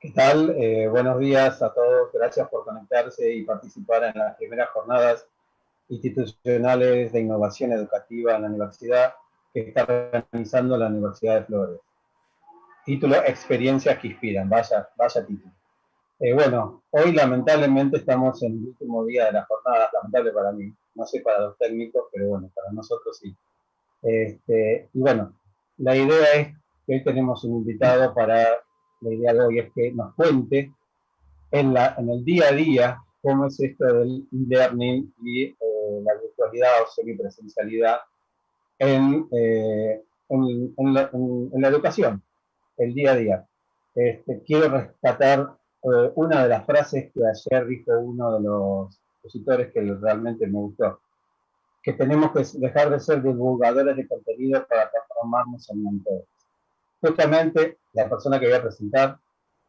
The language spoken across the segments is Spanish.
¿Qué tal? Buenos días a todos. Gracias por conectarse y participar en las primeras jornadas institucionales de innovación educativa en la universidad que está organizando la Universidad de Flores. Título: Experiencias que inspiran. Vaya título. Bueno, hoy lamentablemente estamos en el último día de la jornada, lamentable para mí, no sé para los técnicos, pero bueno, para nosotros sí. Y bueno, la idea es que hoy tenemos un invitado la idea de hoy es que nos cuente en el día a día cómo es esto del e-learning y la virtualidad o semipresencialidad en la educación, el día a día. Quiero rescatar una de las frases que ayer dijo uno de los expositores que realmente me gustó, que tenemos que dejar de ser divulgadores de contenido para transformarnos en mentores. Justamente la persona que voy a presentar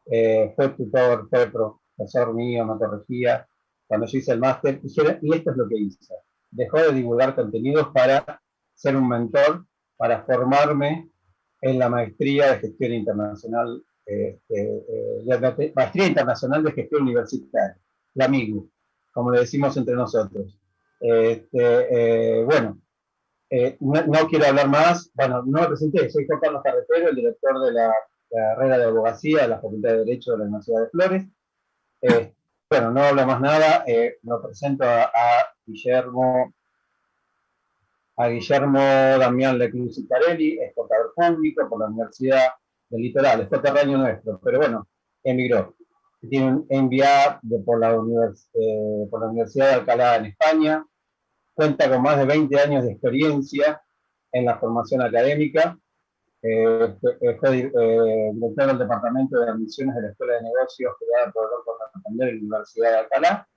fue tutor, fue profesor mío, me corregía cuando yo hice el máster, y esto es lo que hice. Dejó de divulgar contenidos para ser un mentor, para formarme en la maestría de gestión internacional, la maestría internacional de gestión universitaria, la MIGU, como le decimos entre nosotros. Bueno, no quiero hablar más. Bueno, no me presenté, soy Juan Carlos Carretero, el director de la carrera de abogacía de la Facultad de Derecho de la Universidad de Flores. Bueno, no hablo más nada, lo presento a Guillermo Damián Lecluz Carelli, es contador público por la Universidad del Litoral, es coterráneo nuestro, pero bueno, emigró. Tiene un MBA por la Universidad de Alcalá en España, cuenta con más de 20 años de experiencia en la formación académica. Fue director del Departamento de Admisiones de la Escuela de Negocios creada por el Dr. Santander en la Universidad de Alcalá.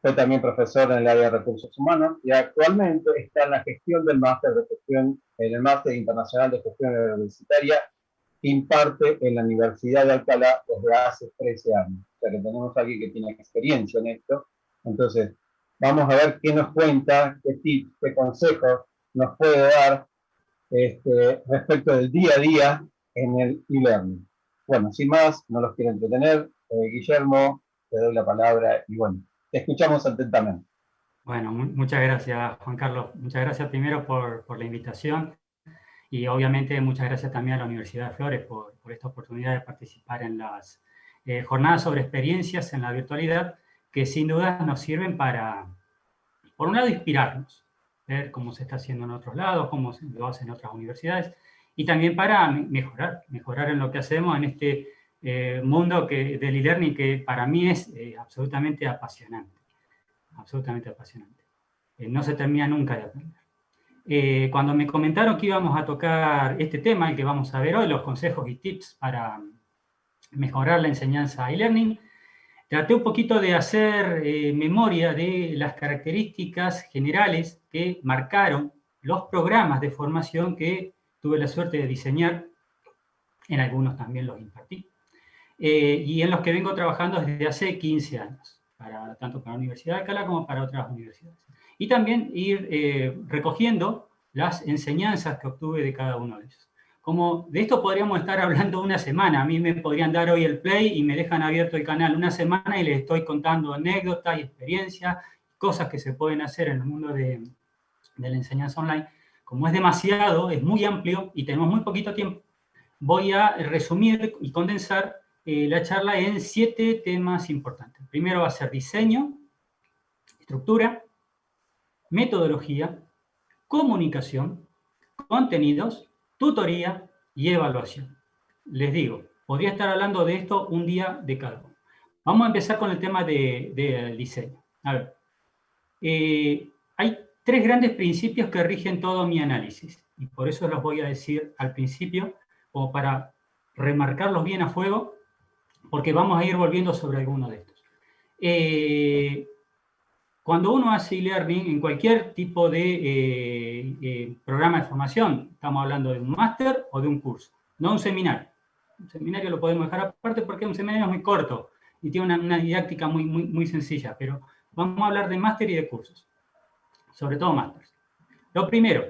Fue también profesor en el área de recursos humanos y actualmente está en la gestión del máster de gestión, en el máster internacional de gestión universitaria que imparte en la Universidad de Alcalá desde hace 13 años. O sea que tenemos a alguien que tiene experiencia en esto. Entonces, vamos a ver qué nos cuenta, qué tips, qué consejos nos puede dar respecto del día a día en el e-learning. Bueno, sin más, no los quiero entretener. Guillermo, te doy la palabra y bueno, te escuchamos atentamente. Bueno, muchas gracias, Juan Carlos. Muchas gracias primero por la invitación y obviamente muchas gracias también a la Universidad de Flores por esta oportunidad de participar en las jornadas sobre experiencias en la virtualidad, que sin duda nos sirven para, por un lado, inspirarnos, ver cómo se está haciendo en otros lados, cómo lo hacen otras universidades, y también para mejorar en lo que hacemos en este mundo del e-learning que para mí es absolutamente apasionante. Absolutamente apasionante. No se termina nunca de aprender. Cuando me comentaron que íbamos a tocar este tema, el que vamos a ver hoy, los consejos y tips para mejorar la enseñanza e-learning, traté un poquito de hacer memoria de las características generales que marcaron los programas de formación que tuve la suerte de diseñar, en algunos también los impartí, y en los que vengo trabajando desde hace 15 años, tanto para la Universidad de Alcalá como para otras universidades. Y también ir recogiendo las enseñanzas que obtuve de cada uno de ellos. Como de esto podríamos estar hablando una semana. A mí me podrían dar hoy el play y me dejan abierto el canal una semana y les estoy contando anécdotas y experiencias, cosas que se pueden hacer en el mundo de la enseñanza online. Como es demasiado, es muy amplio y tenemos muy poquito tiempo, voy a resumir y condensar la charla en 7 temas importantes. Primero va a ser diseño, estructura, metodología, comunicación, contenidos, tutoría y evaluación. Les digo, podría estar hablando de esto un día de cada uno. Vamos a empezar con el tema del diseño. A ver, hay 3 grandes principios que rigen todo mi análisis y por eso los voy a decir al principio, como para remarcarlos bien a fuego, porque vamos a ir volviendo sobre alguno de estos. Cuando uno hace e-learning en cualquier tipo de programa de formación, estamos hablando de un máster o de un curso, no un seminario. Un seminario lo podemos dejar aparte porque un seminario es muy corto y tiene una didáctica muy sencilla, pero vamos a hablar de máster y de cursos, sobre todo másteres. Lo primero,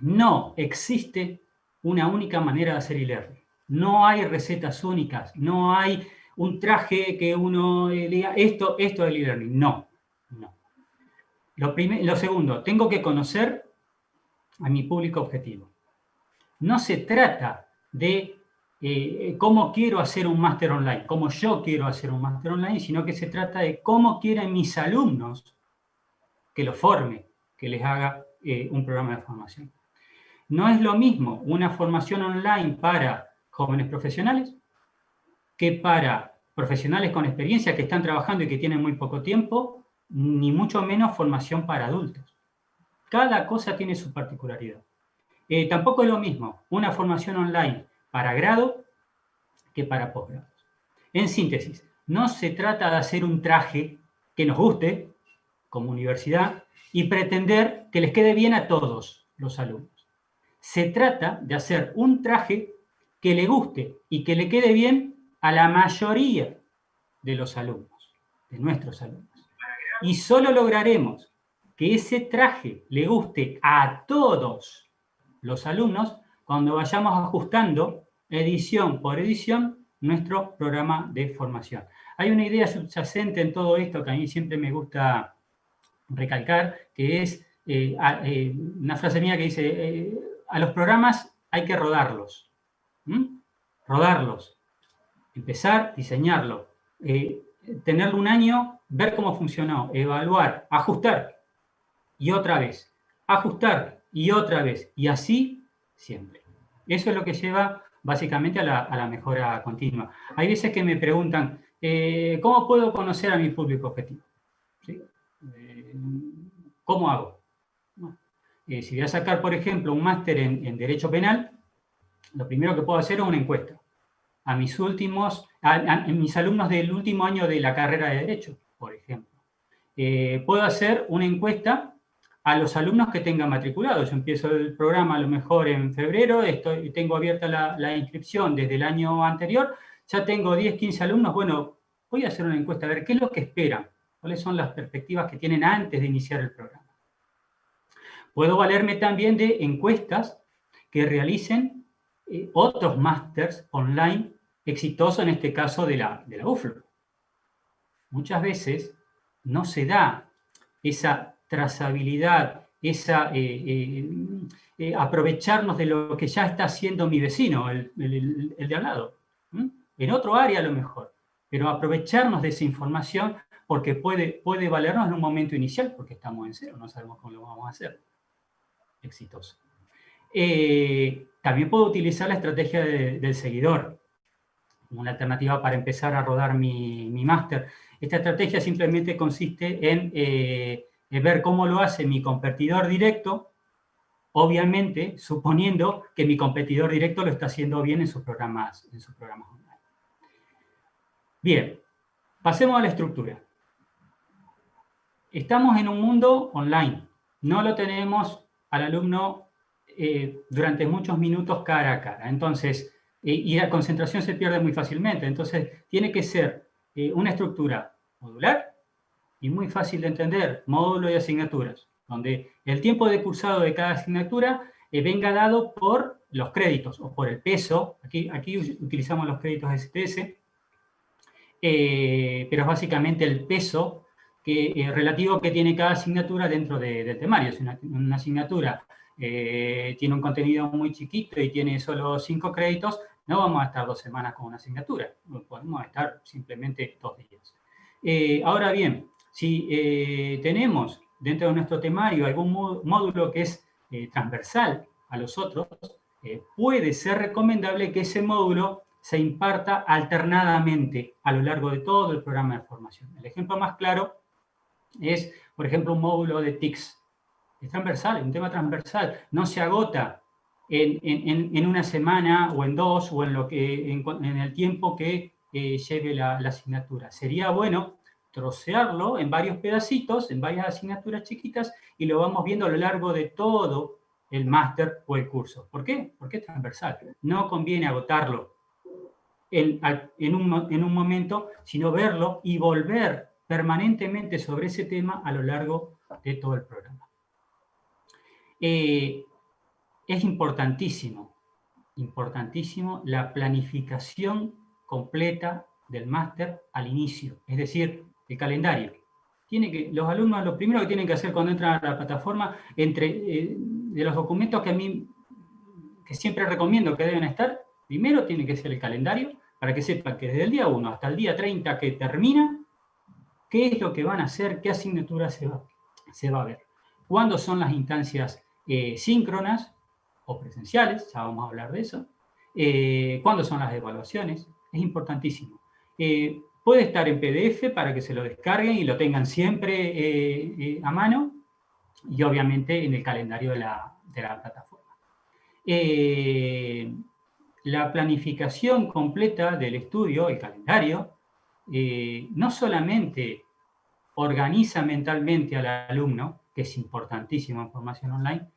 no existe una única manera de hacer e-learning. No hay recetas únicas, no hay un traje que uno diga, esto es el e-learning. No, no. Lo segundo, tengo que conocer a mi público objetivo. No se trata de cómo quiero hacer un máster online, cómo yo quiero hacer un máster online, sino que se trata de cómo quieren mis alumnos que los forme, que les haga un programa de formación. No es lo mismo una formación online para jóvenes profesionales que para profesionales con experiencia que están trabajando y que tienen muy poco tiempo, ni mucho menos formación para adultos. Cada cosa tiene su particularidad. Tampoco es lo mismo una formación online para grado que para posgrado. En síntesis, no se trata de hacer un traje que nos guste como universidad y pretender que les quede bien a todos los alumnos. Se trata de hacer un traje que le guste y que le quede bien a la mayoría de los alumnos, de nuestros alumnos. Y solo lograremos que ese traje le guste a todos los alumnos cuando vayamos ajustando edición por edición nuestro programa de formación. Hay una idea subyacente en todo esto que a mí siempre me gusta recalcar, que es una frase mía que dice, a los programas hay que rodarlos. Rodarlos. Empezar, diseñarlo. Tenerlo un año, ver cómo funcionó, evaluar, ajustar y otra vez, ajustar y otra vez, y así siempre. Eso es lo que lleva básicamente a la mejora continua. Hay veces que me preguntan, ¿cómo puedo conocer a mi público objetivo? ¿Sí? ¿Cómo hago? Bueno, si voy a sacar, por ejemplo, un máster en Derecho Penal, lo primero que puedo hacer es una encuesta a mis alumnos del último año de la carrera de Derecho, por ejemplo. Puedo hacer una encuesta a los alumnos que tengan matriculados. Yo empiezo el programa a lo mejor en febrero, tengo abierta la inscripción desde el año anterior, ya tengo 10, 15 alumnos, bueno, voy a hacer una encuesta a ver qué es lo que esperan, cuáles son las perspectivas que tienen antes de iniciar el programa. Puedo valerme también de encuestas que realicen otros másters online exitosos, en este caso de la UFLO. Muchas veces no se da esa trazabilidad, esa aprovecharnos de lo que ya está haciendo mi vecino, el de al lado, en otro área a lo mejor, pero aprovecharnos de esa información porque puede valernos en un momento inicial, porque estamos en cero, no sabemos cómo lo vamos a hacer exitoso. También puedo utilizar la estrategia del seguidor, como una alternativa para empezar a rodar mi máster. Esta estrategia simplemente consiste en ver cómo lo hace mi competidor directo, obviamente suponiendo que mi competidor directo lo está haciendo bien en sus programas online. Bien, pasemos a la estructura. Estamos en un mundo online, no lo tenemos al alumno durante muchos minutos cara a cara, entonces, y la concentración se pierde muy fácilmente, entonces tiene que ser una estructura modular y muy fácil de entender, módulo y asignaturas, donde el tiempo de cursado de cada asignatura venga dado por los créditos o por el peso, aquí utilizamos los créditos STS, pero es básicamente el peso relativo que tiene cada asignatura dentro del temario. Si una asignatura tiene un contenido muy chiquito y tiene solo 5 créditos, no vamos a estar 2 semanas con una asignatura, podemos estar simplemente 2 días. Ahora bien, si tenemos dentro de nuestro temario algún módulo que es transversal a los otros, puede ser recomendable que ese módulo se imparta alternadamente a lo largo de todo el programa de formación. El ejemplo más claro es, por ejemplo, un módulo de TICS. Es transversal, es un tema transversal. No se agota en una semana o en 2 o en el tiempo que lleve la asignatura. Sería bueno trocearlo en varios pedacitos, en varias asignaturas chiquitas, y lo vamos viendo a lo largo de todo el máster o el curso. ¿Por qué? Porque es transversal. No conviene agotarlo en un momento, sino verlo y volver permanentemente sobre ese tema a lo largo de todo el programa. Es importantísimo importantísimo, la planificación completa del máster al inicio, es decir, el calendario. Los alumnos, lo primero que tienen que hacer cuando entran a la plataforma, de los documentos que siempre recomiendo que deben estar, primero tiene que ser el calendario, para que sepan que desde el día 1 hasta el día 30 que termina, qué es lo que van a hacer, qué asignatura se va a ver. ¿Cuándo son las instancias síncronas o presenciales? Ya vamos a hablar de eso. ¿Cuándo son las evaluaciones? Es importantísimo. Puede estar en PDF para que se lo descarguen y lo tengan siempre a mano, y obviamente en el calendario de la plataforma. La planificación completa del estudio, el calendario, no solamente organiza mentalmente al alumno, que es importantísimo en formación online,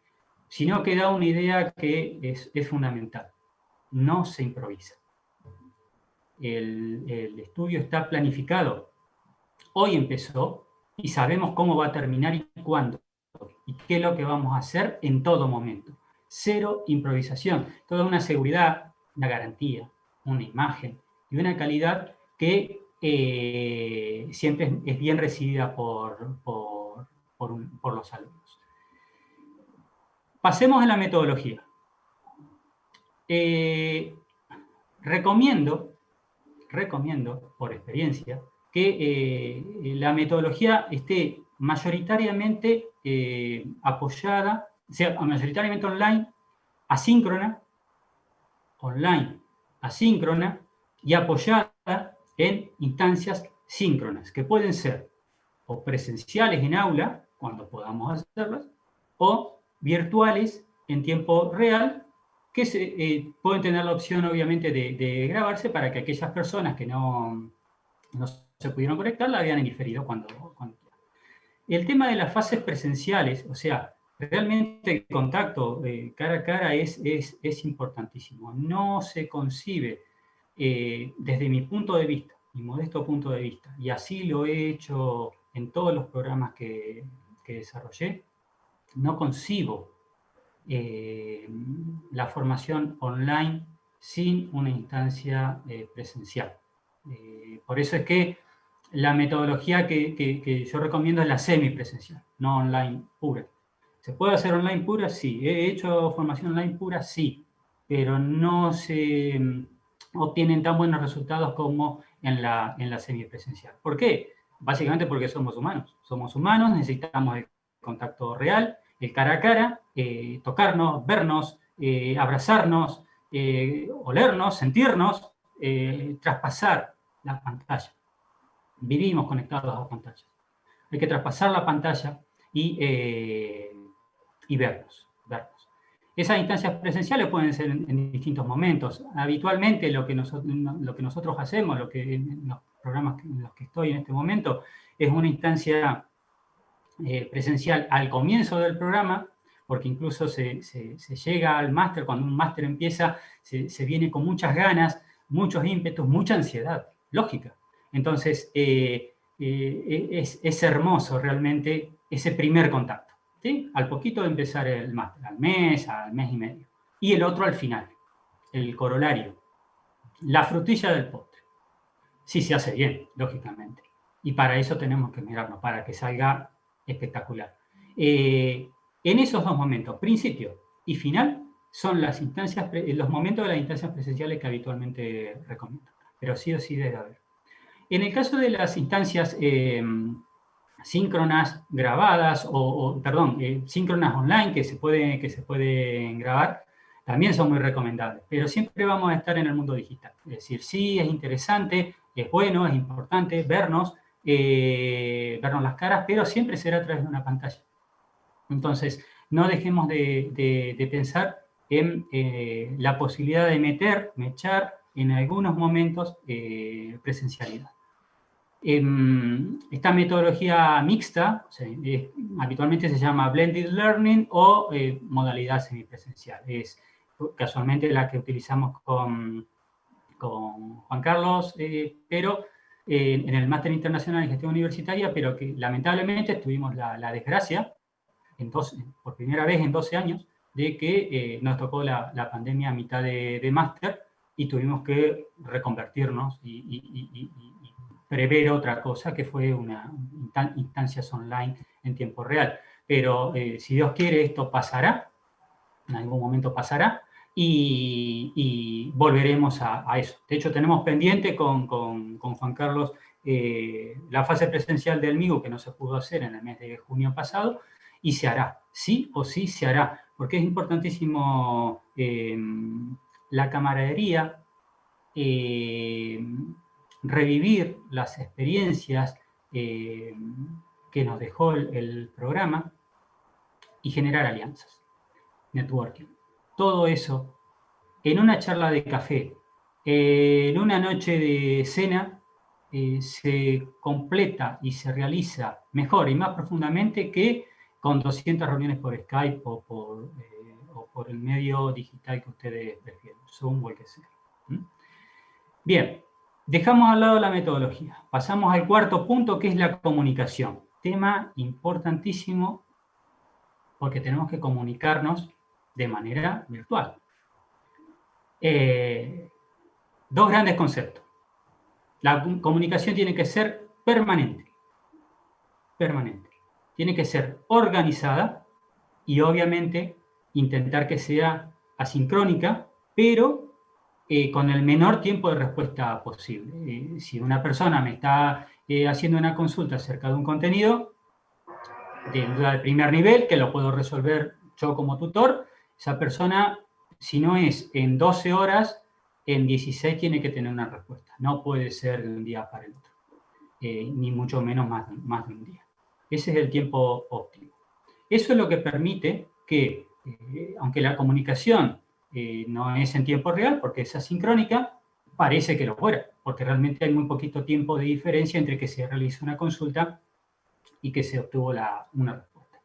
sino que da una idea que es fundamental. No se improvisa. El estudio está planificado. Hoy empezó y sabemos cómo va a terminar y cuándo. Y qué es lo que vamos a hacer en todo momento. Cero improvisación. Toda una seguridad, una garantía, una imagen y una calidad que siempre es bien recibida por los alumnos. Pasemos a la metodología. Recomiendo, por experiencia, que la metodología esté mayoritariamente apoyada, sea mayoritariamente online, asíncrona y apoyada en instancias síncronas, que pueden ser o presenciales en aula, cuando podamos hacerlas, o virtuales en tiempo real, que pueden tener la opción, obviamente, de grabarse para que aquellas personas que no se pudieron conectar la vean en diferido cuando quieran. El tema de las fases presenciales, o sea, realmente el contacto cara a cara es importantísimo. No se concibe, desde mi punto de vista, mi modesto punto de vista, y así lo he hecho en todos los programas que desarrollé, no concibo la formación online sin una instancia presencial. Por eso es que la metodología que yo recomiendo es la semipresencial, no online pura. ¿Se puede hacer online pura? Sí. ¿He hecho formación online pura? Sí. Pero no se obtienen tan buenos resultados como en la semipresencial. ¿Por qué? Básicamente porque somos humanos. Somos humanos, necesitamos el contacto real, el cara a cara, tocarnos, vernos, abrazarnos, olernos, sentirnos, traspasar la pantalla. Vivimos conectados a pantallas. Hay que traspasar la pantalla y vernos. Esas instancias presenciales pueden ser en distintos momentos. Habitualmente lo que nosotros hacemos, en los programas en los que estoy en este momento, es una instancia presencial al comienzo del programa, porque incluso se llega al máster, cuando un máster empieza, se viene con muchas ganas, muchos ímpetus, mucha ansiedad, lógica. Entonces, es hermoso realmente ese primer contacto, ¿sí? Al poquito de empezar el máster, al mes y medio. Y el otro al final, el corolario, la frutilla del postre. Sí se hace bien, lógicamente. Y para eso tenemos que mirarnos, para que salga espectacular. En esos dos momentos, principio y final, son los momentos de las instancias presenciales que habitualmente recomiendo. Pero sí o sí debe haber. En el caso de las instancias síncronas grabadas, síncronas online que se pueden grabar, también son muy recomendables, pero siempre vamos a estar en el mundo digital. Es decir, sí es interesante, es bueno, es importante vernos las caras, pero siempre será a través de una pantalla. Entonces, no dejemos de pensar en la posibilidad de mechar en algunos momentos presencialidad. Esta metodología mixta, o sea, habitualmente se llama Blended Learning o modalidad semipresencial. Es casualmente la que utilizamos con Juan Carlos, pero en el Máster Internacional en Gestión Universitaria, pero que lamentablemente tuvimos la desgracia, por primera vez en 12 años, de que nos tocó la pandemia a mitad de máster y tuvimos que reconvertirnos y prever otra cosa, que fue instancias online en tiempo real. Pero si Dios quiere, esto pasará, en algún momento pasará, y volveremos a eso. De hecho, tenemos pendiente con Juan Carlos la fase presencial del MIGU, que no se pudo hacer en el mes de junio pasado, y se hará, sí o sí se hará, porque es importantísimo la camaradería, revivir las experiencias que nos dejó el programa y generar alianzas, networking. Todo eso en una charla de café, en una noche de cena, se completa y se realiza mejor y más profundamente que con 200 reuniones por Skype o por el medio digital que ustedes prefieren, Zoom o el que sea. Bien, dejamos al lado la metodología. Pasamos al cuarto punto, que es la comunicación. Tema importantísimo porque tenemos que comunicarnos de manera virtual. Dos grandes conceptos. La comunicación tiene que ser permanente. Permanente. Tiene que ser organizada y obviamente intentar que sea asincrónica, pero con el menor tiempo de respuesta posible. Si una persona me está haciendo una consulta acerca de un contenido de duda de primer nivel, que lo puedo resolver yo como tutor, esa persona, si no es en 12 horas, en 16 tiene que tener una respuesta. No puede ser de un día para el otro, ni mucho menos más de un día. Ese es el tiempo óptimo. Eso es lo que permite que, aunque la comunicación no es en tiempo real, porque es asincrónica, parece que lo fuera, porque realmente hay muy poquito tiempo de diferencia entre que se realiza una consulta y que se obtuvo una respuesta.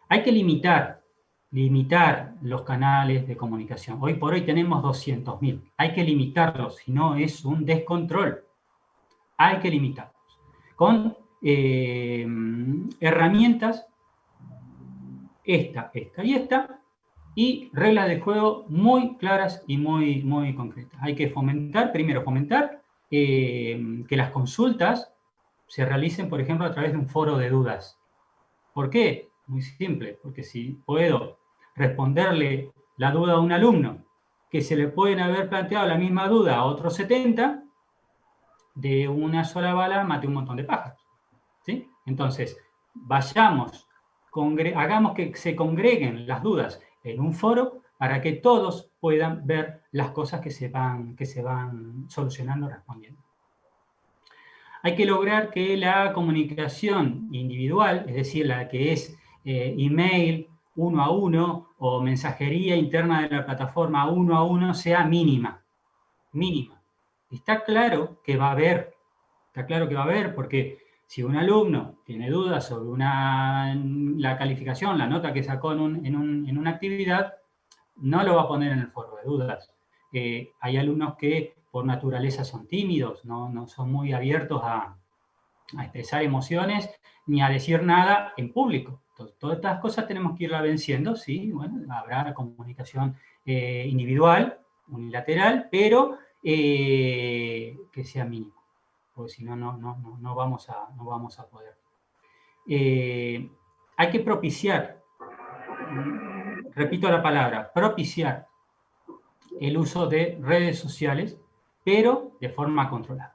Hay que limitar los canales de comunicación. Hoy por hoy tenemos 200.000. Hay que limitarlos, si no es un descontrol. Hay que limitarlos con herramientas, esta y esta, y reglas de juego muy claras y muy concretas. Hay que primero fomentar que las consultas se realicen, por ejemplo, a través de un foro de dudas. ¿Por qué? Muy simple, porque si puedo responderle la duda a un alumno, que se le pueden haber planteado la misma duda a otros 70, de una sola bala maté un montón de pájaros. ¿Sí? Entonces, hagamos que se congreguen las dudas en un foro para que todos puedan ver las cosas que se van solucionando, respondiendo. Hay que lograr que la comunicación individual, es decir, la que es email 1 a 1 o mensajería interna de la plataforma 1 a 1, sea mínima. Mínima. Está claro que va a haber, porque si un alumno tiene dudas sobre la calificación, la nota que sacó en una actividad, no lo va a poner en el foro de dudas. Hay alumnos que por naturaleza son tímidos, no son muy abiertos a expresar emociones ni a decir nada en público. Entonces, todas estas cosas tenemos que irlas venciendo, sí, bueno, habrá comunicación individual, unilateral, pero que sea mínimo, porque si no, no vamos a poder. Hay que propiciar, repito la palabra, propiciar el uso de redes sociales, pero de forma controlada.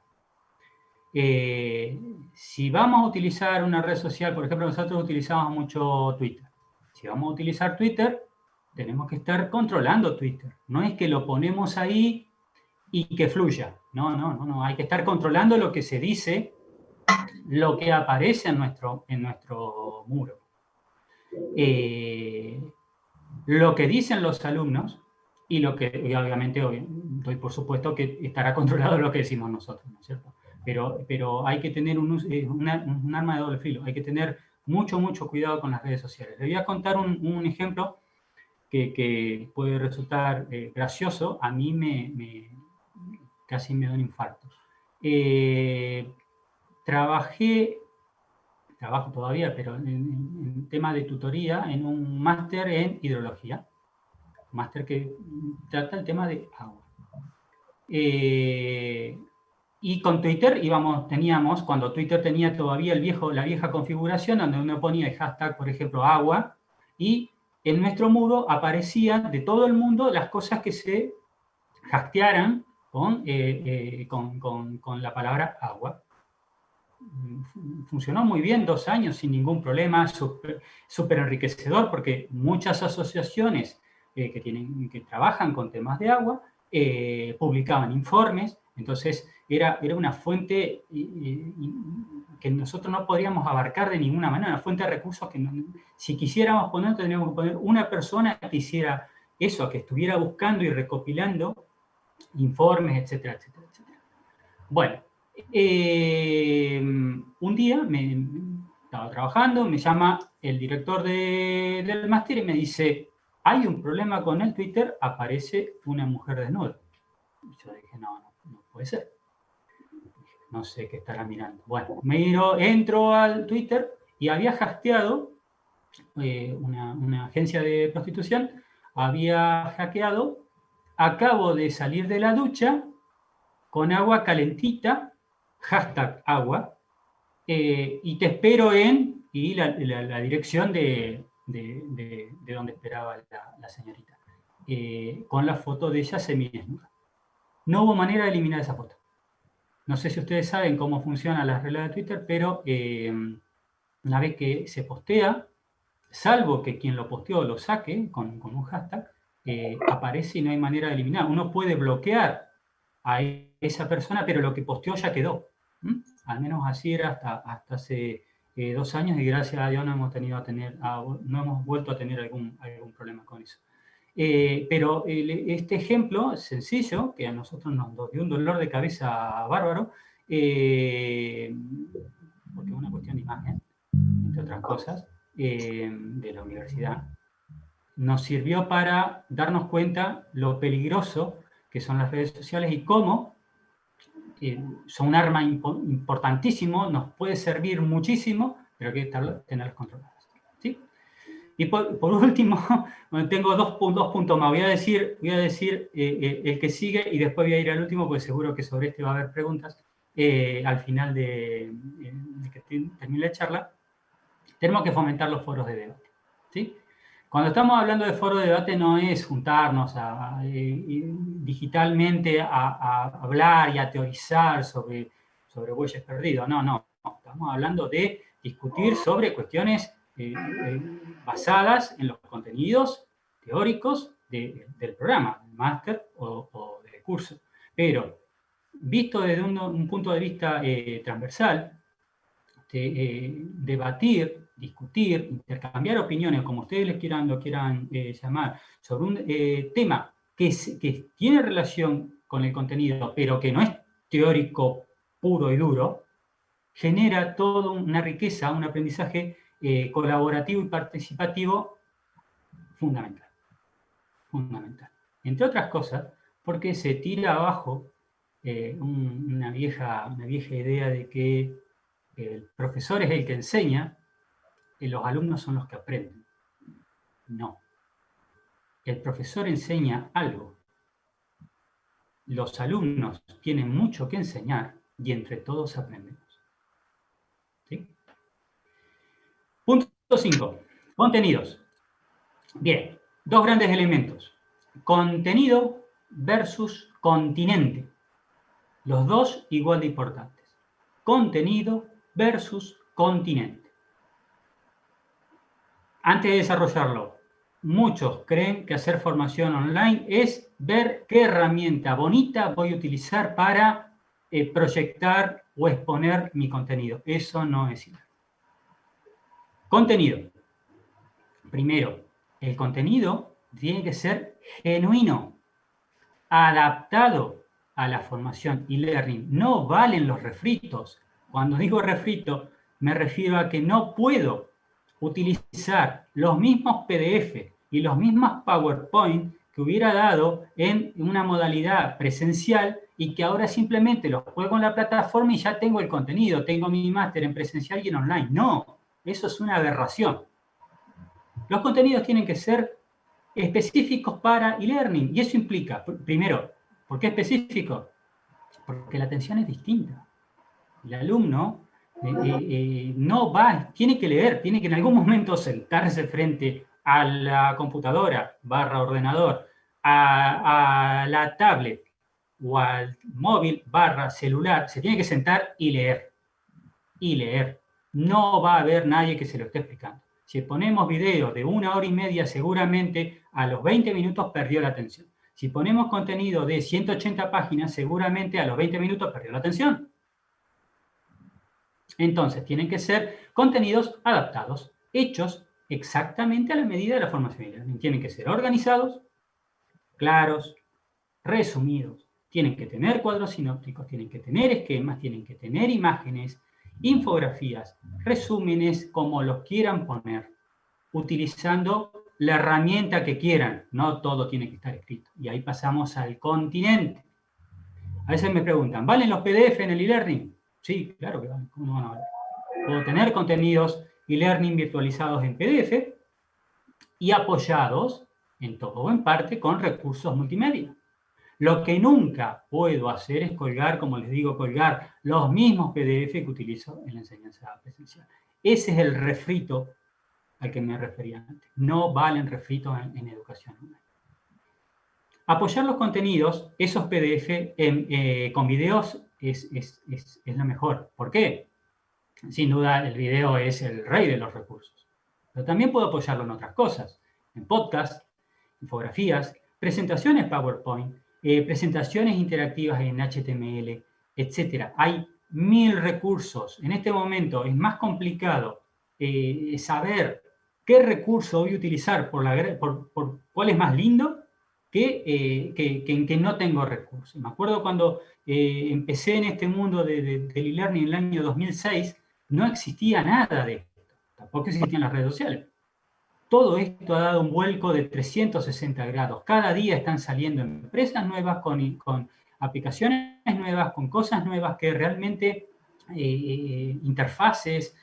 Si vamos a utilizar una red social, por ejemplo, nosotros utilizamos mucho Twitter. Si vamos a utilizar Twitter, tenemos que estar controlando Twitter. No es que lo ponemos ahí y que fluya. No. Hay que estar controlando lo que se dice, lo que aparece en nuestro muro. Lo que dicen los alumnos y lo que, obviamente, doy por supuesto que estará controlado lo que decimos nosotros, ¿no es cierto? Pero hay que tener un arma de doble filo, hay que tener mucho cuidado con las redes sociales. Les voy a contar un ejemplo que puede resultar gracioso. A mí casi me da un infarto. Trabajé trabajo todavía, pero en tema de tutoría, en un máster en hidrología, máster que trata el tema de agua. Y con Twitter teníamos, cuando Twitter tenía todavía la vieja configuración, donde uno ponía el hashtag, por ejemplo, agua, y en nuestro muro aparecían de todo el mundo las cosas que se hashtaran con la palabra agua. Funcionó muy bien 2 años sin ningún problema, súper enriquecedor, porque muchas asociaciones que trabajan con temas de agua publicaban informes. Entonces era una fuente que nosotros no podríamos abarcar de ninguna manera, una fuente de recursos que si quisiéramos poner, tendríamos que poner una persona que hiciera eso, que estuviera buscando y recopilando informes, etcétera, etcétera, etcétera. Bueno, un día estaba trabajando, me llama el director del máster y me dice, hay un problema con el Twitter, aparece una mujer desnuda. Y yo dije, no puede ser. No sé qué estará mirando. Bueno, entro al Twitter y había hackeado una agencia de prostitución, había hackeado, acabo de salir de la ducha con agua calentita, hashtag agua, y te espero y la dirección de donde esperaba la señorita, con la foto de ella semidesnuda. No hubo manera de eliminar esa foto. No sé si ustedes saben cómo funcionan las reglas de Twitter, pero una vez que se postea, salvo que quien lo posteó lo saque con un hashtag, aparece y no hay manera de eliminar. Uno puede bloquear a esa persona, pero lo que posteó ya quedó. Al menos así era hasta hace 2 años, y gracias a Dios no hemos vuelto a tener algún problema con eso. Pero este ejemplo sencillo, que a nosotros nos dio un dolor de cabeza bárbaro, porque es una cuestión de imagen, entre otras cosas, de la universidad, nos sirvió para darnos cuenta lo peligroso que son las redes sociales y cómo son un arma importantísimo, nos puede servir muchísimo, pero hay que tenerlas controladas. ¿Sí? Y por último, tengo dos puntos más. Voy a decir el que sigue y después voy a ir al último, porque seguro que sobre este va a haber preguntas al final de que termine la charla. Tenemos que fomentar los foros de debate. ¿Sí? Cuando estamos hablando de foro de debate no es juntarnos digitalmente a hablar y a teorizar sobre bueyes perdidos. No. Estamos hablando de discutir sobre cuestiones basadas en los contenidos teóricos del programa, del máster o del curso. Pero, visto desde un punto de vista transversal, debatir, discutir, intercambiar opiniones, como ustedes lo quieran llamar, sobre un tema que tiene relación con el contenido, pero que no es teórico puro y duro, genera toda una riqueza, un aprendizaje colaborativo y participativo fundamental. Entre otras cosas, porque se tira abajo una vieja idea de que el profesor es el que enseña y los alumnos son los que aprenden. No. El profesor enseña algo. Los alumnos tienen mucho que enseñar y entre todos aprendemos. ¿Sí? Punto 5. Contenidos. Bien, 2 grandes elementos. Contenido versus continente. Los dos igual de importantes. Contenido versus continente. Antes de desarrollarlo, muchos creen que hacer formación online es ver qué herramienta bonita voy a utilizar para proyectar o exponer mi contenido. Eso no es cierto. Contenido. Primero, el contenido tiene que ser genuino, adaptado a la formación y learning. No valen los refritos. Cuando digo refrito, me refiero a que no puedo utilizar los mismos PDF y los mismos PowerPoint que hubiera dado en una modalidad presencial y que ahora simplemente los juego en la plataforma y ya tengo el contenido, tengo mi máster en presencial y en online. No, eso es una aberración. Los contenidos tienen que ser específicos para e-learning y eso implica, primero, ¿por qué específico? Porque la atención es distinta. El alumno no va, tiene que leer, tiene que en algún momento sentarse frente a la computadora / ordenador, a la tablet o al móvil / celular, se tiene que sentar y leer. Y leer. No va a haber nadie que se lo esté explicando. Si ponemos videos de 1 hora y media, seguramente a los 20 minutos perdió la atención. Si ponemos contenido de 180 páginas, seguramente a los 20 minutos perdió la atención. Entonces, tienen que ser contenidos adaptados, hechos exactamente a la medida de la formación e-learning. Tienen que ser organizados, claros, resumidos. Tienen que tener cuadros sinópticos, tienen que tener esquemas, tienen que tener imágenes, infografías, resúmenes, como los quieran poner, utilizando la herramienta que quieran. No todo tiene que estar escrito. Y ahí pasamos al continente. A veces me preguntan, ¿valen los PDF en el e-learning? Sí, claro que valen. ¿Cómo no van a valer? Puedo tener contenidos e-learning virtualizados en PDF y apoyados en todo o en parte con recursos multimedia. Lo que nunca puedo hacer es colgar, como les digo, colgar los mismos PDF que utilizo en la enseñanza presencial. Ese es el refrito al que me refería antes. No valen refritos en educación online. Apoyar los contenidos, esos PDF con videos es lo mejor. ¿Por qué? Sin duda, el video es el rey de los recursos. Pero también puedo apoyarlo en otras cosas. En podcast, infografías, presentaciones PowerPoint, presentaciones interactivas en HTML, etc. Hay 1000 recursos. En este momento es más complicado saber qué recurso voy a utilizar por cuál es más lindo que no tengo recursos. Me acuerdo cuando empecé en este mundo del e-learning en el año 2006, no existía nada de esto, tampoco existían las redes sociales. Todo esto ha dado un vuelco de 360 grados. Cada día están saliendo empresas nuevas con aplicaciones nuevas, con cosas nuevas que realmente interfaces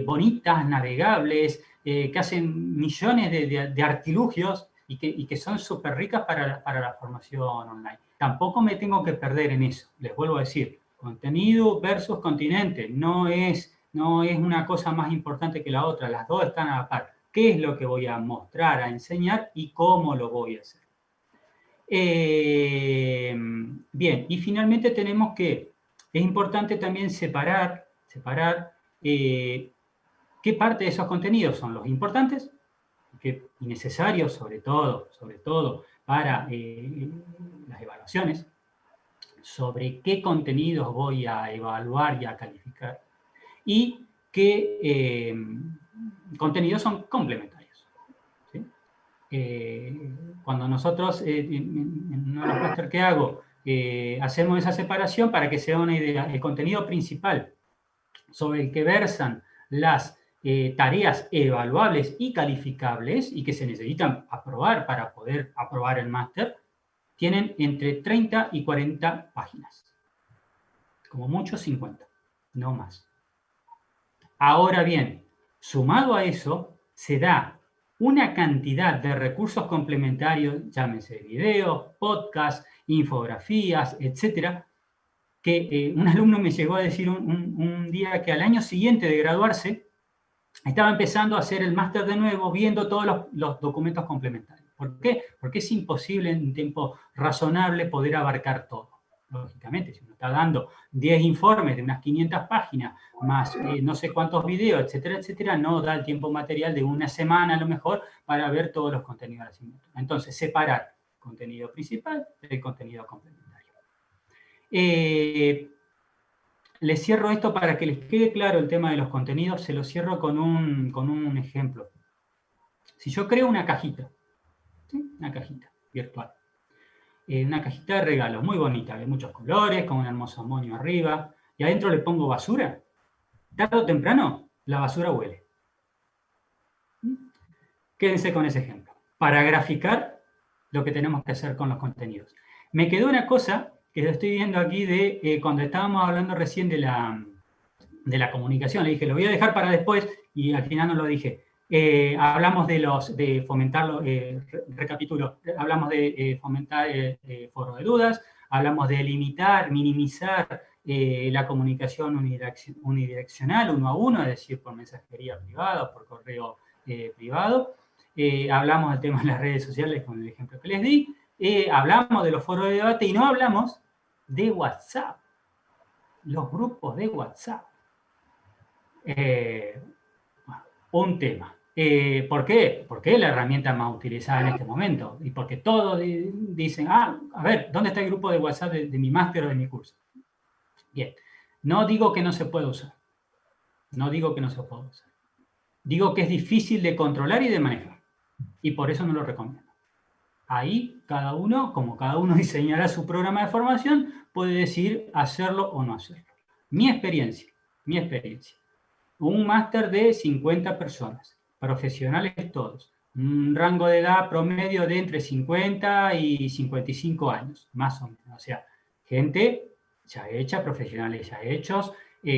bonitas, navegables, que hacen millones de artilugios y que son súper ricas para la formación online. Tampoco me tengo que perder en eso. Les vuelvo a decir, contenido versus continente. No es una cosa más importante que la otra. Las dos están a la par. ¿Qué es lo que voy a mostrar, a enseñar y cómo lo voy a hacer? Bien, y finalmente tenemos que, es importante también separar qué parte de esos contenidos son los importantes y necesarios, sobre todo para las evaluaciones, sobre qué contenidos voy a evaluar y a calificar, y qué contenidos son complementarios. ¿Sí? Cuando nosotros, en uno de los máster que hago, hacemos esa separación para que sea una idea, el contenido principal sobre el que versan las tareas evaluables y calificables y que se necesitan aprobar para poder aprobar el máster, tienen entre 30 y 40 páginas. Como mucho 50, no más. Ahora bien, sumado a eso, se da una cantidad de recursos complementarios, llámense videos, podcasts, infografías, etcétera, que un alumno me llegó a decir un día que al año siguiente de graduarse estaba empezando a hacer el máster de nuevo, viendo todos los documentos complementarios. ¿Por qué? Porque es imposible en un tiempo razonable poder abarcar todo. Lógicamente, si uno está dando 10 informes de unas 500 páginas, más no sé cuántos videos, etcétera, etcétera, no da el tiempo material de una semana a lo mejor para ver todos los contenidos de la asignatura. Entonces, separar el contenido principal del contenido complementario. Les cierro esto para que les quede claro el tema de los contenidos, se lo cierro con un ejemplo. Si yo creo una cajita, ¿sí? Una cajita virtual, una cajita de regalo muy bonita, de muchos colores, con un hermoso moño arriba, y adentro le pongo basura, tarde o temprano la basura huele. Quédense con ese ejemplo, para graficar lo que tenemos que hacer con los contenidos. Me quedó una cosa que lo estoy viendo aquí de cuando estábamos hablando recién de la comunicación. Le dije, lo voy a dejar para después y al final no lo dije. Hablamos de fomentarlo, recapitulo, hablamos de fomentar foro de dudas, hablamos de limitar, minimizar la comunicación unidireccional, uno a uno, es decir, por mensajería privada o por correo privado. Hablamos del tema de las redes sociales con el ejemplo que les di. Hablamos de los foros de debate y no hablamos de WhatsApp, los grupos de WhatsApp. Un tema. ¿Por qué? Porque es la herramienta más utilizada en este momento y porque todos dicen, a ver, ¿dónde está el grupo de WhatsApp de mi máster o de mi curso? Bien, no digo que no se pueda usar, no digo que no se pueda usar. Digo que es difícil de controlar y de manejar y por eso no lo recomiendo. Ahí cada uno, como cada uno diseñará su programa de formación, puede decidir hacerlo o no hacerlo. Mi experiencia. Un máster de 50 personas, profesionales todos, un rango de edad promedio de entre 50 y 55 años, más o menos. O sea, gente ya hecha, profesionales ya hechos,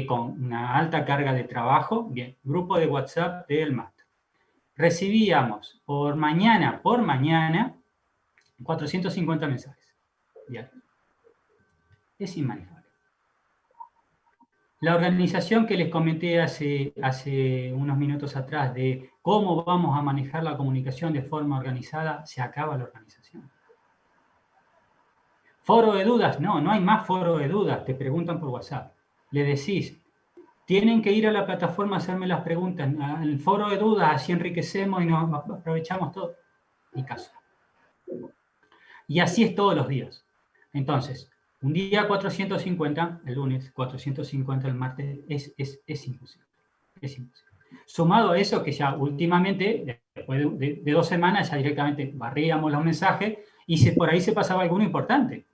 con una alta carga de trabajo. Bien, grupo de WhatsApp del máster. Recibíamos por mañana, 450 mensajes. Bien. Es inmanejable. La organización que les comenté hace unos minutos atrás de cómo vamos a manejar la comunicación de forma organizada, se acaba la organización. Foro de dudas, no hay más foro de dudas, te preguntan por WhatsApp. Le decís, tienen que ir a la plataforma a hacerme las preguntas, al foro de dudas, así enriquecemos y nos aprovechamos todo. Ni caso. Y así es todos los días. Entonces, un día 450, el lunes, 450 el martes, es imposible. Es imposible. Sumado a eso que ya últimamente, después de 2 semanas, ya directamente barríamos los mensajes y por ahí se pasaba alguno importante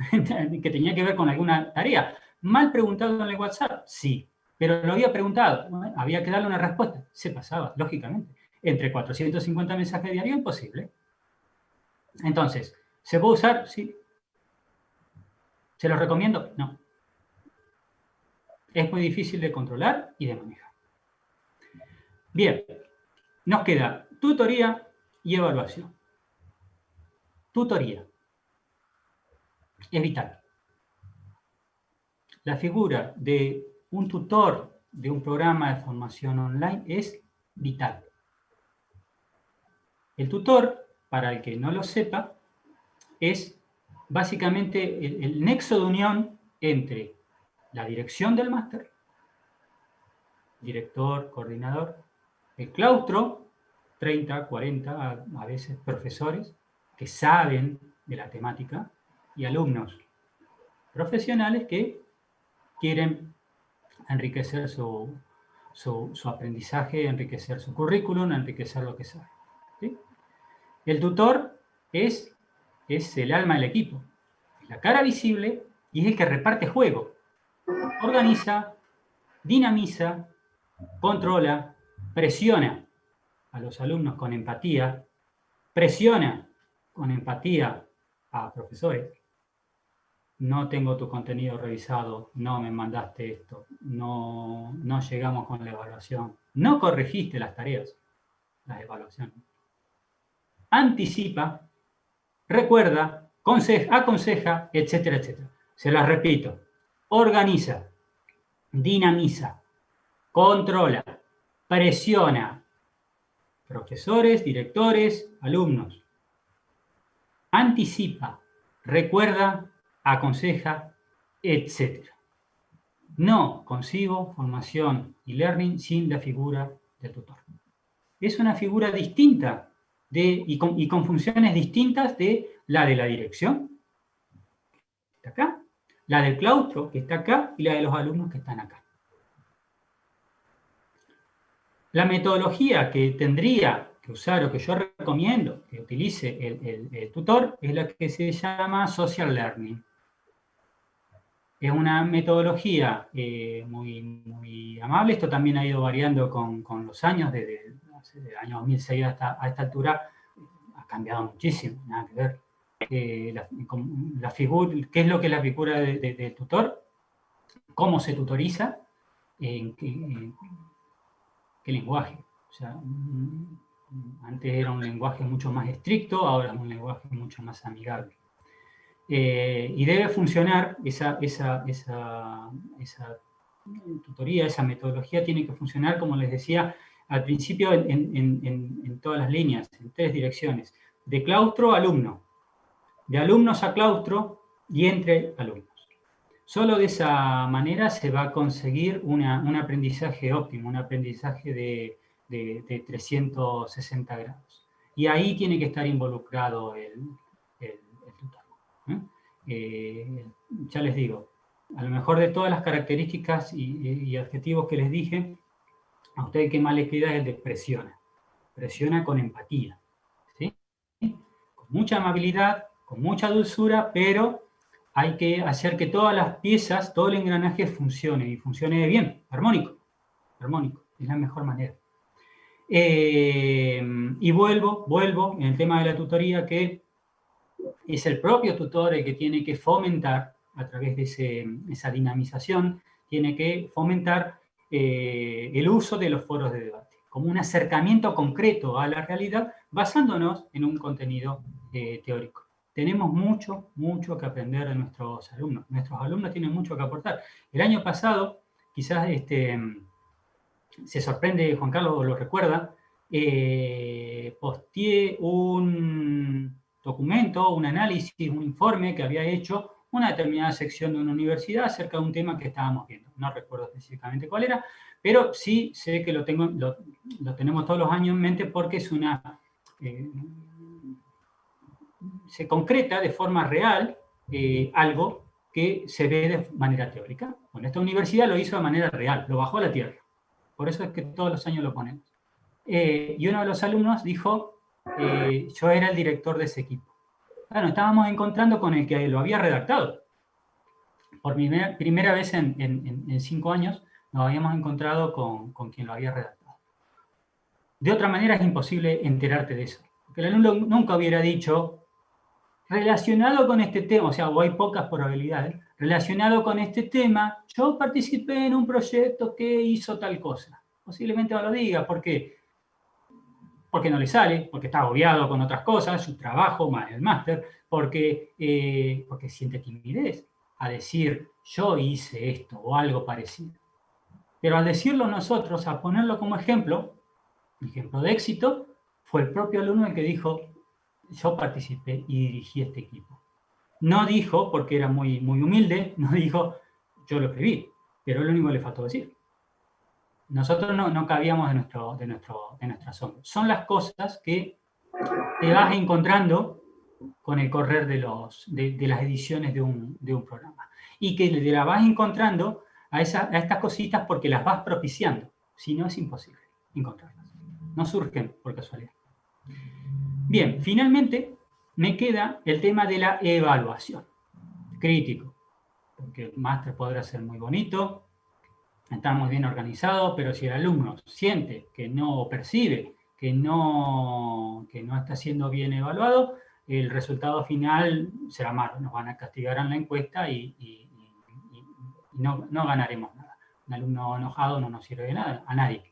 que tenía que ver con alguna tarea. ¿Mal preguntado en el WhatsApp? Sí, pero lo había preguntado. Había que darle una respuesta. Se pasaba, lógicamente. Entre 450 mensajes diarios, imposible. Entonces, ¿se puede usar? Sí. ¿Se los recomiendo? No. Es muy difícil de controlar y de manejar. Bien, nos queda tutoría y evaluación. Tutoría. Es vital. La figura de un tutor de un programa de formación online es vital. El tutor, para el que no lo sepa, es básicamente el nexo de unión entre la dirección del máster, director, coordinador, el claustro, 30, 40, a veces profesores que saben de la temática y alumnos profesionales que quieren enriquecer su aprendizaje, enriquecer su currículum, enriquecer lo que sabe. ¿Sí? El tutor es el alma del equipo, es la cara visible y es el que reparte juego, organiza, dinamiza, controla, presiona a los alumnos con empatía, presiona con empatía a profesores. No tengo tu contenido revisado, no me mandaste esto, no llegamos con la evaluación, no corregiste las tareas, las evaluaciones. Anticipa, recuerda, aconseja, etcétera, etcétera. Se las repito. Organiza, dinamiza, controla, presiona profesores, directores, alumnos. Anticipa, recuerda, aconseja, etc. No consigo formación y learning sin la figura del tutor. Es una figura distinta y con funciones distintas de la dirección, que está acá, la del claustro, que está acá, y la de los alumnos que están acá. La metodología que tendría que usar o que yo recomiendo que utilice el tutor es la que se llama Social Learning. Es una metodología muy, muy amable. Esto también ha ido variando con los años, desde el año 2006 hasta a esta altura ha cambiado muchísimo, nada que ver. la figura, qué es lo que es la figura de tutor, cómo se tutoriza, en qué lenguaje. O sea, antes era un lenguaje mucho más estricto, ahora es un lenguaje mucho más amigable. Y debe funcionar esa tutoría, esa metodología tiene que funcionar, como les decía al principio, en todas las líneas, en 3 direcciones. De claustro a alumno, de alumnos a claustro y entre alumnos. Solo de esa manera se va a conseguir un aprendizaje óptimo, un aprendizaje de 360 grados. Y ahí tiene que estar involucrado el tutor. Ya les digo, a lo mejor de todas las características y adjetivos que les dije, a usted el que más le queda es el de presiona. Presiona con empatía, ¿sí? Con mucha amabilidad, con mucha dulzura, pero hay que hacer que todas las piezas, todo el engranaje funcione, y funcione bien, armónico, es la mejor manera. Y vuelvo en el tema de la tutoría, que es el propio tutor el que tiene que fomentar, a través de esa dinamización, tiene que fomentar el uso de los foros de debate, como un acercamiento concreto a la realidad, basándonos en un contenido teórico. Tenemos mucho que aprender de nuestros alumnos. Nuestros alumnos tienen mucho que aportar. El año pasado, quizás se sorprende, Juan Carlos lo recuerda, posteé un documento, un análisis, un informe que había hecho una determinada sección de una universidad acerca de un tema que estábamos viendo. No recuerdo específicamente cuál era, pero sí sé que lo tenemos todos los años en mente, porque es se concreta de forma real algo que se ve de manera teórica. Bueno, esta universidad lo hizo de manera real, lo bajó a la tierra. Por eso es que todos los años lo ponemos. Y uno de los alumnos dijo, yo era el director de ese equipo. Bueno, estábamos encontrando con el que lo había redactado. Por primera vez en 5 años nos habíamos encontrado con quien lo había redactado. De otra manera es imposible enterarte de eso. Porque el alumno nunca hubiera dicho, relacionado con este tema, o sea, o hay pocas probabilidades, relacionado con este tema, yo participé en un proyecto que hizo tal cosa. Posiblemente no lo diga, ¿por qué? Porque no le sale, porque está agobiado con otras cosas, su trabajo, más el máster, porque siente timidez a decir, yo hice esto o algo parecido. Pero al decirlo nosotros, a ponerlo como ejemplo de éxito, fue el propio alumno el que dijo, yo participé y dirigí este equipo. No dijo, porque era muy humilde, no dijo, yo lo escribí, pero es lo único que le faltó decir. Nosotros no cabíamos de nuestro asombro. Son las cosas que te vas encontrando con el correr de las ediciones de un programa. Y que te las vas encontrando a estas cositas porque las vas propiciando. Si no, es imposible encontrarlas. No surgen por casualidad. Bien, finalmente me queda el tema de la evaluación. Crítico, porque el máster podrá ser muy bonito, estamos bien organizados, pero si el alumno siente que no percibe, que no está siendo bien evaluado, el resultado final será malo. Nos van a castigar en la encuesta y no ganaremos nada. Un alumno enojado no nos sirve de nada, a nadie.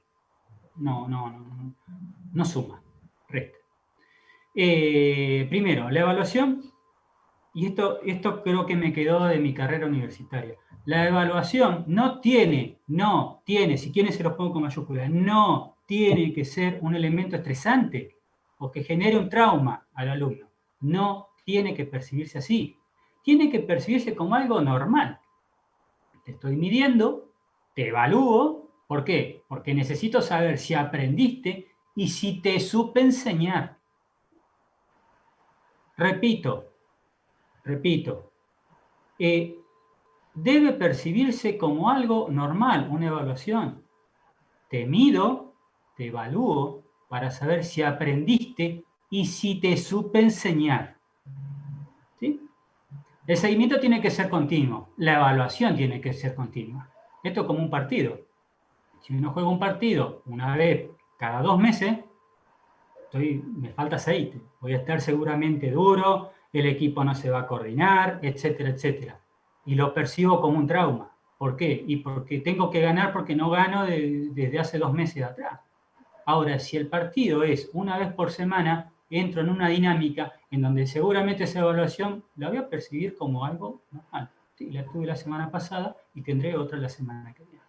No suma, resta. Primero, la evaluación, y esto creo que me quedó de mi carrera universitaria. La evaluación no tiene, si quieren se los pongo con mayúsculas, no tiene que ser un elemento estresante o que genere un trauma al alumno. No tiene que percibirse así. Tiene que percibirse como algo normal. Te estoy midiendo, te evalúo. ¿Por qué? Porque necesito saber si aprendiste y si te supe enseñar. Repito, debe percibirse como algo normal, una evaluación. Te mido, te evalúo para saber si aprendiste y si te supe enseñar. ¿Sí? El seguimiento tiene que ser continuo, la evaluación tiene que ser continua. Esto es como un partido. Si uno juega un partido una vez cada 2 meses, me falta aceite. Voy a estar seguramente duro, el equipo no se va a coordinar, etcétera, etcétera. Y lo percibo como un trauma. ¿Por qué? Y porque tengo que ganar porque no gano desde hace 2 meses atrás. Ahora, si el partido es una vez por semana, entro en una dinámica en donde seguramente esa evaluación la voy a percibir como algo normal. Sí, la tuve la semana pasada y tendré otra la semana que viene.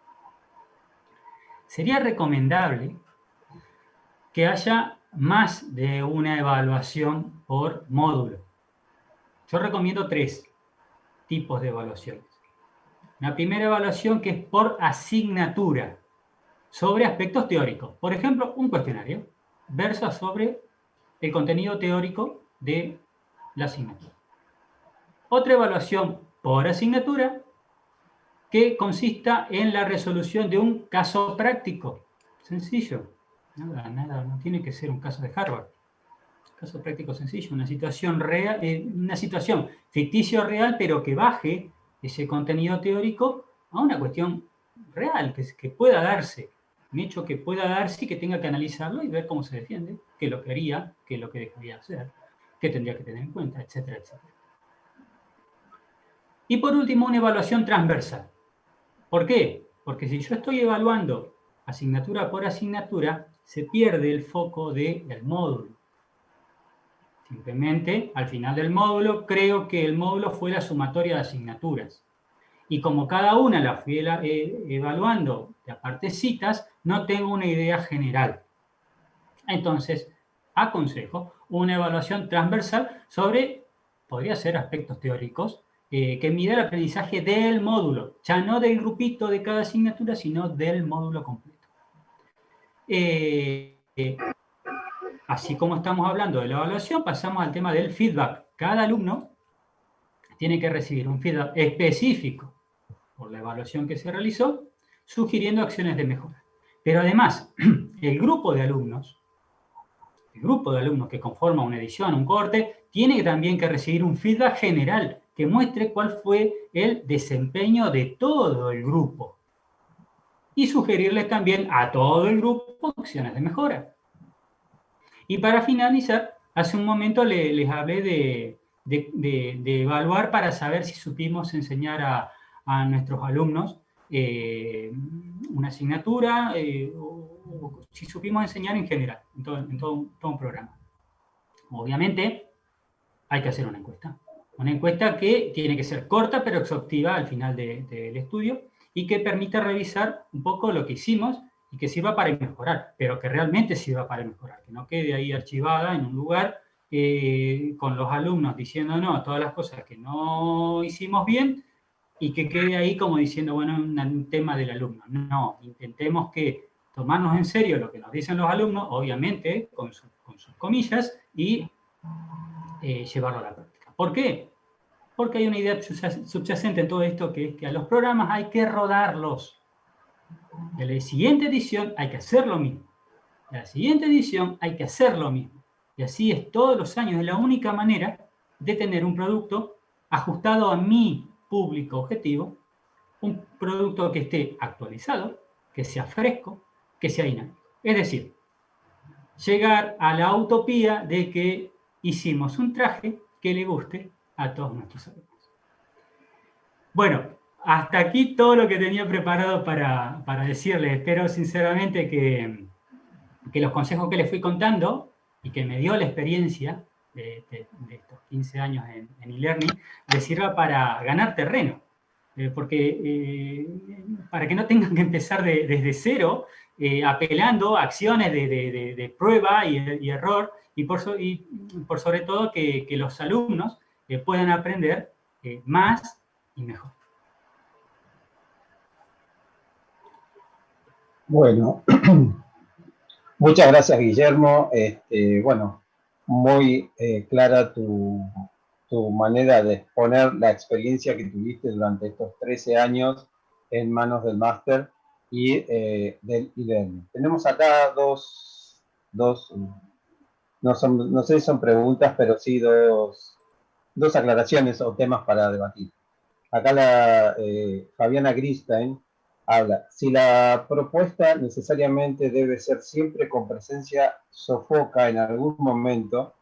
Sería recomendable que haya más de una evaluación por módulo. Yo recomiendo 3 tipos de evaluaciones. La primera evaluación que es por asignatura, sobre aspectos teóricos. Por ejemplo, un cuestionario versa sobre el contenido teórico de la asignatura. Otra evaluación por asignatura que consista en la resolución de un caso práctico. Sencillo. Nada, no tiene que ser un caso de Harvard. Caso práctico sencillo, una situación real, una situación ficticia o real, pero que baje ese contenido teórico a una cuestión real, que pueda darse, un hecho que pueda darse y que tenga que analizarlo y ver cómo se defiende, qué es lo que haría, qué es lo que dejaría hacer, qué tendría que tener en cuenta, etcétera, etcétera. Y por último, una evaluación transversal. ¿Por qué? Porque si yo estoy evaluando asignatura por asignatura, se pierde el foco del módulo. Simplemente, al final del módulo, creo que el módulo fue la sumatoria de asignaturas. Y como cada una la fui evaluando de a partecitas, no tengo una idea general. Entonces, aconsejo una evaluación transversal sobre, podría ser aspectos teóricos, que mida el aprendizaje del módulo, ya no del grupito de cada asignatura, sino del módulo completo. Así como estamos hablando de la evaluación, pasamos al tema del feedback. Cada alumno tiene que recibir un feedback específico por la evaluación que se realizó, sugiriendo acciones de mejora. Pero además, el grupo de alumnos que conforma una edición, un corte, tiene también que recibir un feedback general que muestre cuál fue el desempeño de todo el grupo y sugerirles también a todo el grupo acciones de mejora. Y para finalizar, hace un momento les hablé de evaluar para saber si supimos enseñar a nuestros alumnos una asignatura o si supimos enseñar en general, en todo un programa. Obviamente, hay que hacer una encuesta. Una encuesta que tiene que ser corta pero exhaustiva al final del estudio y que permita revisar un poco lo que hicimos y que sirva para mejorar, pero que realmente sirva para mejorar, que no quede ahí archivada en un lugar con los alumnos diciendo no, todas las cosas que no hicimos bien y que quede ahí como diciendo, bueno, un tema del alumno. No, intentemos que tomarnos en serio lo que nos dicen los alumnos, obviamente, con sus comillas, y llevarlo a la práctica. ¿Por qué? Porque hay una idea subyacente en todo esto, que es que a los programas hay que rodarlos. En la siguiente edición hay que hacer lo mismo. En la siguiente edición hay que hacer lo mismo. Y así es todos los años. Es la única manera de tener un producto ajustado a mi público objetivo, un producto que esté actualizado, que sea fresco, que sea dinámico. Es decir, llegar a la utopía de que hicimos un traje que le guste a todos nuestros alumnos. Bueno, hasta aquí todo lo que tenía preparado para decirles. Espero sinceramente que los consejos que les fui contando y que me dio la experiencia de estos 15 años en e-learning les sirva para ganar terreno. Porque para que no tengan que empezar desde cero, apelando a acciones de prueba y error, y por sobre todo que los alumnos puedan aprender más y mejor. Bueno, muchas gracias, Guillermo. Bueno, muy clara tu manera de exponer la experiencia que tuviste durante estos 13 años en manos del máster y del e-learning. Tenemos acá dos no sé si son preguntas, pero sí dos aclaraciones o temas para debatir. Acá Fabiana Gristein habla, si la propuesta necesariamente debe ser siempre con presencia sofoca en algún momento,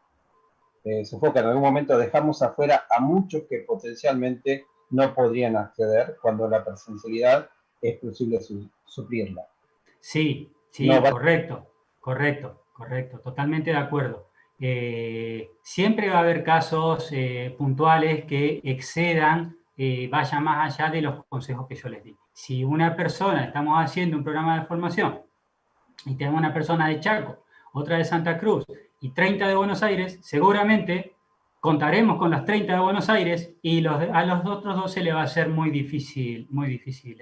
Sofoca, en algún momento dejamos afuera a muchos que potencialmente no podrían acceder cuando la presencialidad es posible suplirla. Sí, No sí, correcto, correcto, correcto, totalmente de acuerdo. Siempre va a haber casos puntuales que excedan, vayan más allá de los consejos que yo les di. Si una persona, estamos haciendo un programa de formación y tenemos una persona de Chaco, otra de Santa Cruz y 30 de Buenos Aires, seguramente contaremos con las 30 de Buenos Aires y a los otros 12 le va a ser muy difícil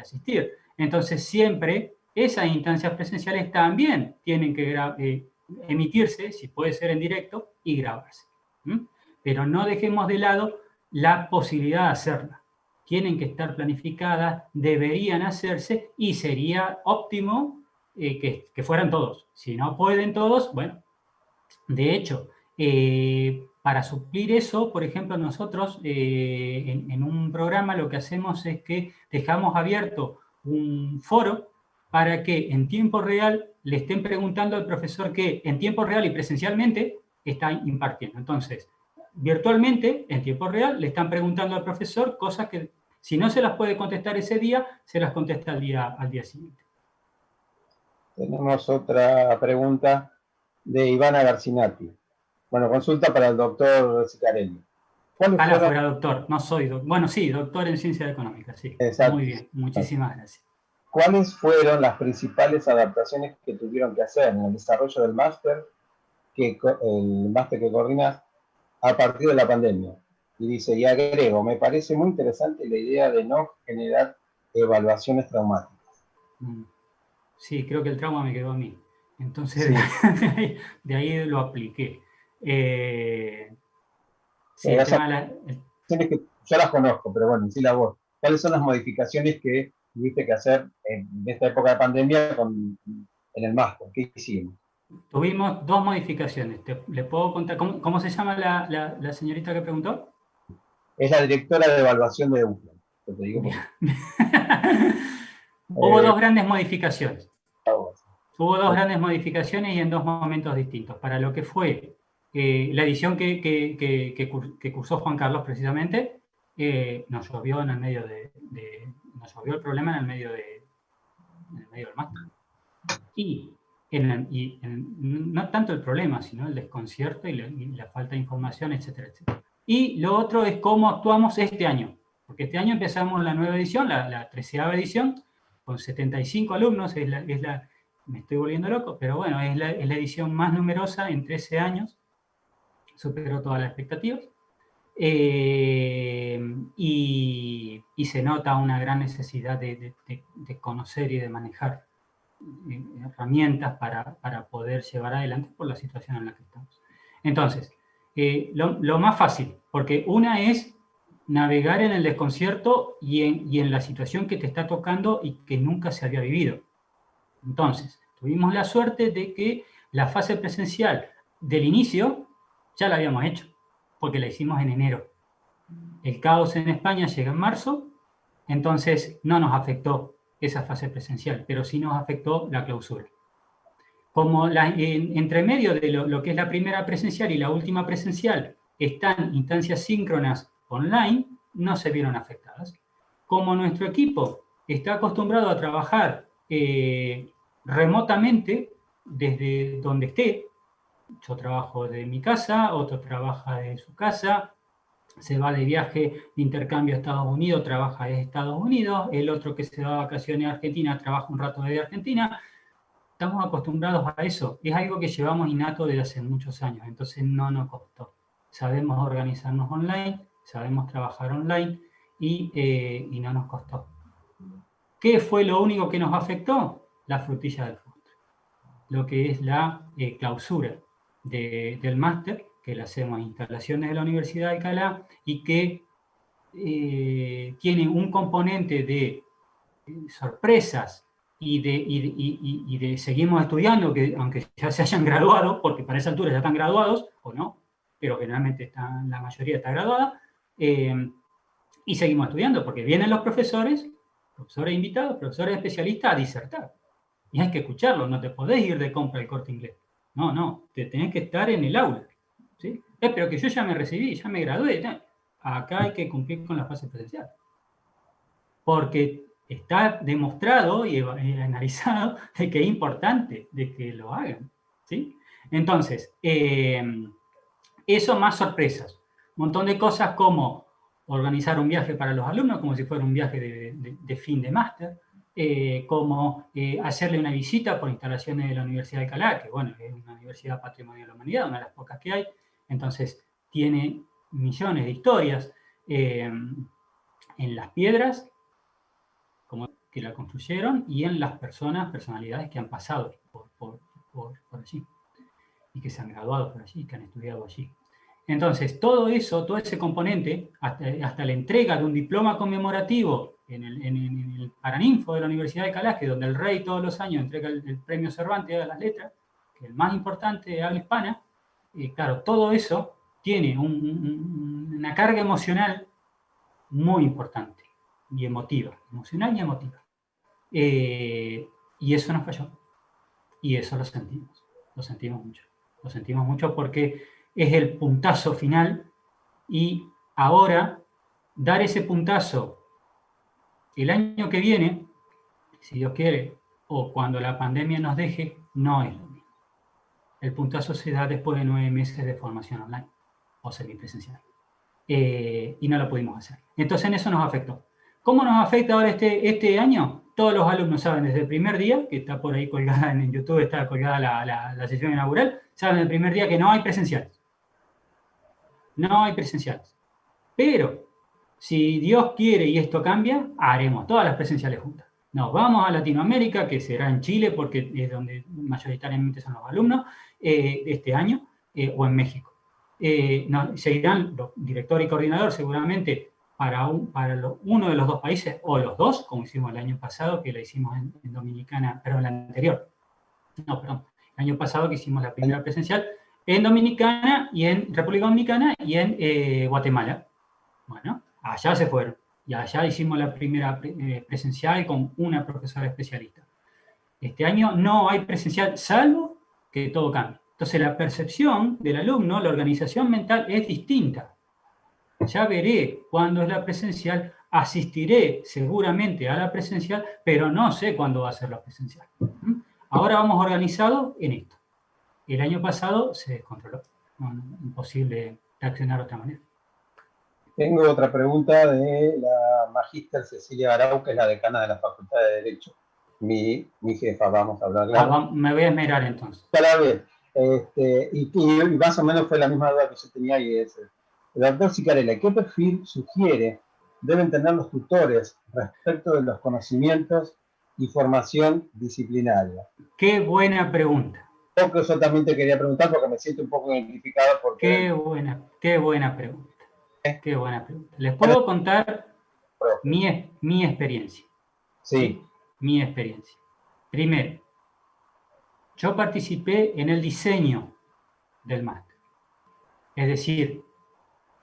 asistir. Entonces siempre esas instancias presenciales también tienen que emitirse, si puede ser en directo, y grabarse. Pero no dejemos de lado la posibilidad de hacerla. Tienen que estar planificadas, deberían hacerse y sería óptimo que fueran todos. Si no pueden todos, bueno, de hecho, para suplir eso, por ejemplo, nosotros en un programa lo que hacemos es que dejamos abierto un foro para que en tiempo real le estén preguntando al profesor que en tiempo real y presencialmente está impartiendo. Entonces, virtualmente, en tiempo real, le están preguntando al profesor cosas que si no se las puede contestar ese día, se las contesta al día siguiente. Tenemos otra pregunta de Ivana Garcinati. Bueno, consulta para el doctor Sicarelli. Ojalá fuera doctor, no soy doctor. Bueno, sí, doctor en ciencias económicas, sí. Exacto. Muy bien, muchísimas gracias. ¿Cuáles fueron las principales adaptaciones que tuvieron que hacer en el desarrollo del máster que coordinas a partir de la pandemia? Y dice, y agrego, me parece muy interesante la idea de no generar evaluaciones traumáticas. Sí, creo que el trauma me quedó a mí. Entonces, sí. de ahí lo apliqué. Sí, el tema de la... que yo las conozco, pero bueno, sí la voz. ¿Cuáles son las modificaciones que tuviste que hacer en esta época de pandemia en el máster? ¿Qué hicimos? Tuvimos dos modificaciones. ¿Le puedo contar? ¿Cómo se llama la señorita que preguntó? Es la directora de evaluación de UFLA. Te digo Hubo dos grandes modificaciones. Hubo dos grandes modificaciones y en dos momentos distintos. Para lo que fue la edición que cursó Juan Carlos precisamente, nos llovió en el medio nos llovió el problema en el medio del máster. Y no tanto el problema, sino el desconcierto y la falta de información, etcétera, etcétera. Y lo otro es cómo actuamos este año, porque este año empezamos la nueva edición, la 13ª edición, con 75 alumnos, me estoy volviendo loco, pero bueno, es la edición más numerosa en 13 años, superó todas las expectativas, y se nota una gran necesidad de conocer y de manejar herramientas para poder llevar adelante por la situación en la que estamos. Entonces, lo más fácil, porque una es navegar en el desconcierto y en la situación que te está tocando y que nunca se había vivido. Entonces, tuvimos la suerte de que la fase presencial del inicio ya la habíamos hecho, porque la hicimos en enero. El caos en España llega en marzo, entonces no nos afectó esa fase presencial, pero sí nos afectó la clausura. Como entre medio de lo que es la primera presencial y la última presencial están instancias síncronas online, no se vieron afectadas. Como nuestro equipo está acostumbrado a trabajar remotamente desde donde esté, yo trabajo de mi casa, otro trabaja de su casa, se va de viaje de intercambio a Estados Unidos, trabaja de Estados Unidos, el otro que se va de vacaciones a Argentina, trabaja un rato desde Argentina. Estamos acostumbrados a eso, es algo que llevamos innato desde hace muchos años, entonces no nos costó. Sabemos organizarnos online, sabemos trabajar online y no nos costó. ¿Qué fue lo único que nos afectó? La frutilla del postre, lo que es la clausura del máster, que le hacemos instalaciones de la Universidad de Alcalá y que tiene un componente de sorpresas y de seguimos estudiando, que aunque ya se hayan graduado, porque para esa altura ya están graduados, o no, pero generalmente la mayoría está graduada, y seguimos estudiando, porque vienen los profesores invitados, profesores especialistas a disertar. Y hay que escucharlos, no te podés ir de compra al Corte Inglés. No, te tenés que estar en el aula. ¿Sí? Pero que yo ya me recibí, ya me gradué. Acá hay que cumplir con la fase presencial. Porque está demostrado y analizado de que es importante de que lo hagan, ¿sí? Entonces, eso más sorpresas. Un montón de cosas como organizar un viaje para los alumnos, como si fuera un viaje de fin de máster, como hacerle una visita por instalaciones de la Universidad de Alcalá, que bueno, es una universidad patrimonio de la humanidad, una de las pocas que hay, entonces tiene millones de historias en las piedras, como que la construyeron, y en las personalidades que han pasado por allí, y que se han graduado por allí, que han estudiado allí. Entonces, todo eso, todo ese componente, hasta la entrega de un diploma conmemorativo en el Paraninfo de la Universidad de Calaje, donde el rey todos los años entrega el premio Cervantes a las letras, que es el más importante de habla hispana, claro, todo eso tiene una carga emocional muy importante y emotiva, emocional y emotiva. Y eso nos falló. Y eso lo sentimos mucho. Lo sentimos mucho porque es el puntazo final y ahora dar ese puntazo el año que viene, si Dios quiere, o cuando la pandemia nos deje, no es lo mismo. El puntazo se da después de 9 meses de formación online o semipresencial. Y no lo pudimos hacer. Entonces en eso nos afectó. ¿Cómo nos afecta ahora este año? Todos los alumnos saben desde el primer día, que está por ahí colgada en YouTube, está colgada la sesión inaugural, saben el primer día que no hay presenciales. No hay presenciales. Pero, si Dios quiere y esto cambia, haremos todas las presenciales juntas. Nos vamos a Latinoamérica, que será en Chile, porque es donde mayoritariamente son los alumnos, este año, o en México. Se irán los director y coordinador seguramente para uno de los dos países, o los dos, como hicimos el año pasado, que la hicimos en Dominicana, perdón, el anterior. No, perdón, el año pasado que hicimos la primera presencial en Dominicana y en República Dominicana y en Guatemala. Bueno, allá se fueron. Y allá hicimos la primera presencial con una profesora especialista. Este año no hay presencial, salvo que todo cambie. Entonces la percepción del alumno, la organización mental es distinta. Ya veré cuándo es la presencial, asistiré seguramente a la presencial, pero no sé cuándo va a ser la presencial. Ahora vamos organizados en esto. El año pasado se descontroló. No, imposible reaccionar de otra manera. Tengo otra pregunta de la magíster Cecilia Arau, que es la decana de la Facultad de Derecho. Mi jefa, vamos a hablar. Me voy a esmerar entonces. Está bien. Y más o menos fue la misma duda que yo tenía y es, el doctor Sicarella, ¿qué perfil sugiere deben tener los tutores respecto de los conocimientos y formación disciplinaria? Qué buena pregunta. Porque yo también te quería preguntar porque me siento un poco identificado porque... Qué buena pregunta. Qué buena pregunta. Les puedo contar mi experiencia. Sí. Mi experiencia. Primero, yo participé en el diseño del máster. Es decir,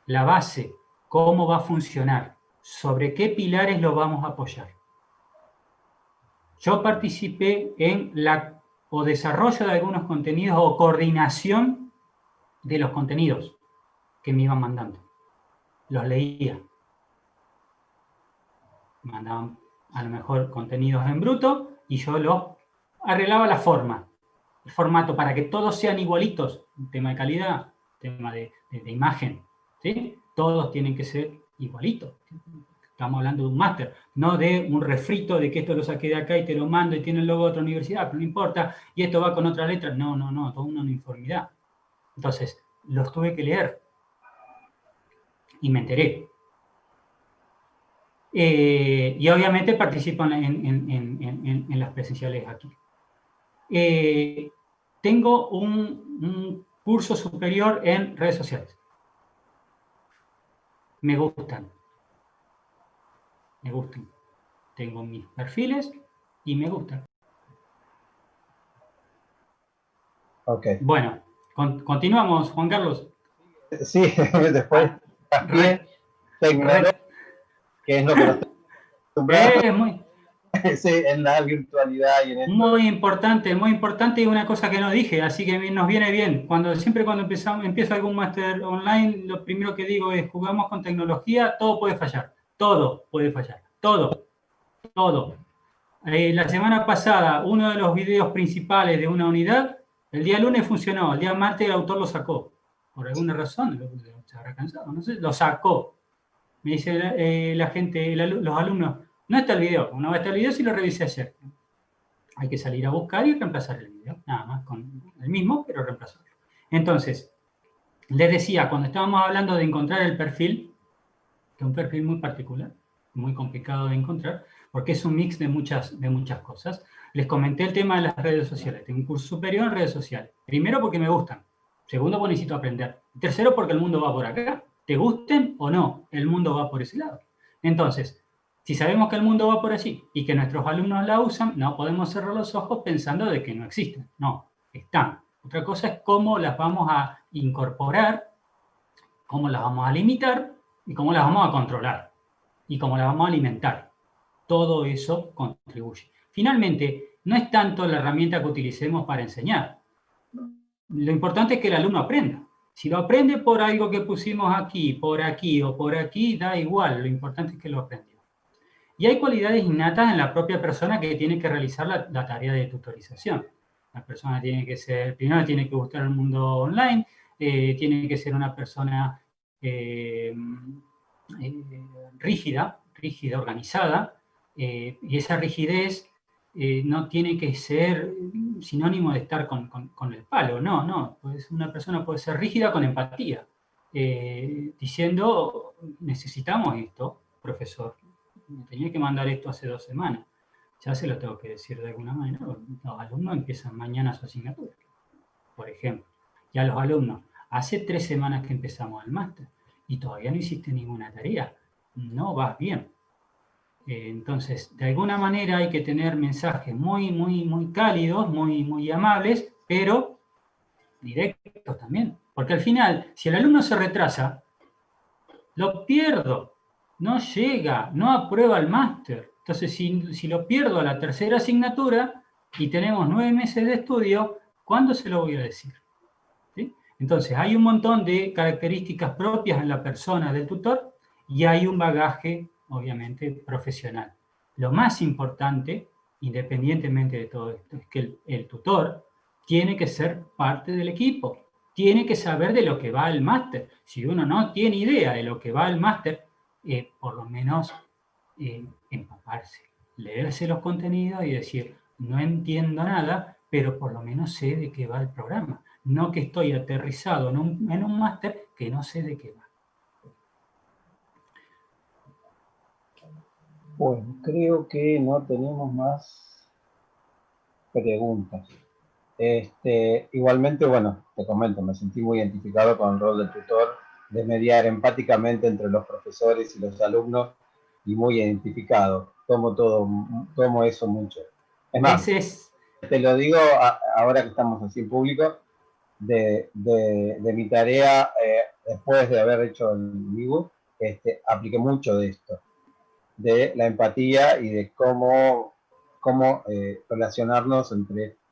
la base, cómo va a funcionar, sobre qué pilares lo vamos a apoyar. Yo participé en desarrollo de algunos contenidos o coordinación de los contenidos que me iban mandando. Los leía. Mandaban a lo mejor contenidos en bruto y yo los arreglaba la forma, el formato para que todos sean igualitos, tema de calidad, tema de imagen, ¿sí? Todos tienen que ser igualitos. Estamos hablando de un máster, no de un refrito de que esto lo saqué de acá y te lo mando y tiene el logo de otra universidad, pero no importa, y esto va con otra letra. No, toda una uniformidad. Entonces, los tuve que leer y me enteré. Y obviamente participo en las presenciales aquí. Tengo un curso superior en redes sociales. Me gustan. Tengo mis perfiles y me gustan. Ok. Bueno, continuamos, Juan Carlos. Sí, después que es lo que nos acostumbramos. Sí, en la virtualidad y en esto. Muy importante y una cosa que no dije, así que nos viene bien. Siempre cuando empiezo algún máster online, lo primero que digo es, jugamos con tecnología, todo puede fallar, todo puede fallar, todo, todo. La semana pasada, uno de los videos principales de una unidad, el día lunes funcionó, el día martes el autor lo sacó. Por alguna razón, se habrá cansado, no sé, lo sacó. Me dice la gente, los alumnos, no está el video, no está el video si lo revisé ayer. Hay que salir a buscar y reemplazar el video, nada más, con el mismo, pero reemplazarlo. Entonces, les decía, cuando estábamos hablando de encontrar el perfil, que es un perfil muy particular, muy complicado de encontrar, porque es un mix de muchas cosas. Les comenté el tema de las redes sociales. Tengo un curso superior en redes sociales. Primero, porque me gustan. Segundo, porque necesito aprender. Tercero, porque el mundo va por acá. Te gusten o no, el mundo va por ese lado. Entonces, si sabemos que el mundo va por allí y que nuestros alumnos la usan, no podemos cerrar los ojos pensando de que no existen. No, están. Otra cosa es cómo las vamos a incorporar, cómo las vamos a limitar y cómo las vamos a controlar y cómo las vamos a alimentar. Todo eso contribuye. Finalmente, no es tanto la herramienta que utilicemos para enseñar. Lo importante es que el alumno aprenda. Si lo aprende por algo que pusimos aquí o por aquí, da igual. Lo importante es que lo aprendió. Y hay cualidades innatas en la propia persona que tiene que realizar la tarea de tutorización. La persona tiene que ser, primero tiene que gustar el mundo online, tiene que ser una persona rígida, organizada, y esa rigidez no tiene que ser sinónimo de estar con el palo, no, pues una persona puede ser rígida con empatía, diciendo, necesitamos esto, profesor, me tenía que mandar esto hace 2 semanas, ya se lo tengo que decir de alguna manera, los alumnos empiezan mañana su asignatura, por ejemplo, y a los alumnos, hace 3 semanas que empezamos el máster, y todavía no hiciste ninguna tarea, no vas bien. Entonces, de alguna manera hay que tener mensajes muy cálidos, muy amables, pero directos también. Porque al final, si el alumno se retrasa, lo pierdo, no llega, no aprueba el máster. Entonces, si lo pierdo a la tercera asignatura y tenemos 9 meses de estudio, ¿cuándo se lo voy a decir? ¿Sí? Entonces, hay un montón de características propias en la persona del tutor y hay un bagaje, obviamente, profesional. Lo más importante, independientemente de todo esto, es que el tutor tiene que ser parte del equipo, tiene que saber de lo que va el máster. Si uno no tiene idea de lo que va el máster, por lo menos empaparse, leerse los contenidos y decir, no entiendo nada, pero por lo menos sé de qué va el programa. No que estoy aterrizado en un máster que no sé de qué va. Bueno, creo que no tenemos más preguntas. Igualmente, bueno, te comento, me sentí muy identificado con el rol del tutor, de mediar empáticamente entre los profesores y los alumnos, y muy identificado. Tomo eso mucho. Es más, te lo digo ahora que estamos así en público, de mi tarea, después de haber hecho el vivo, apliqué mucho de esto, de la empatía y de cómo relacionarnos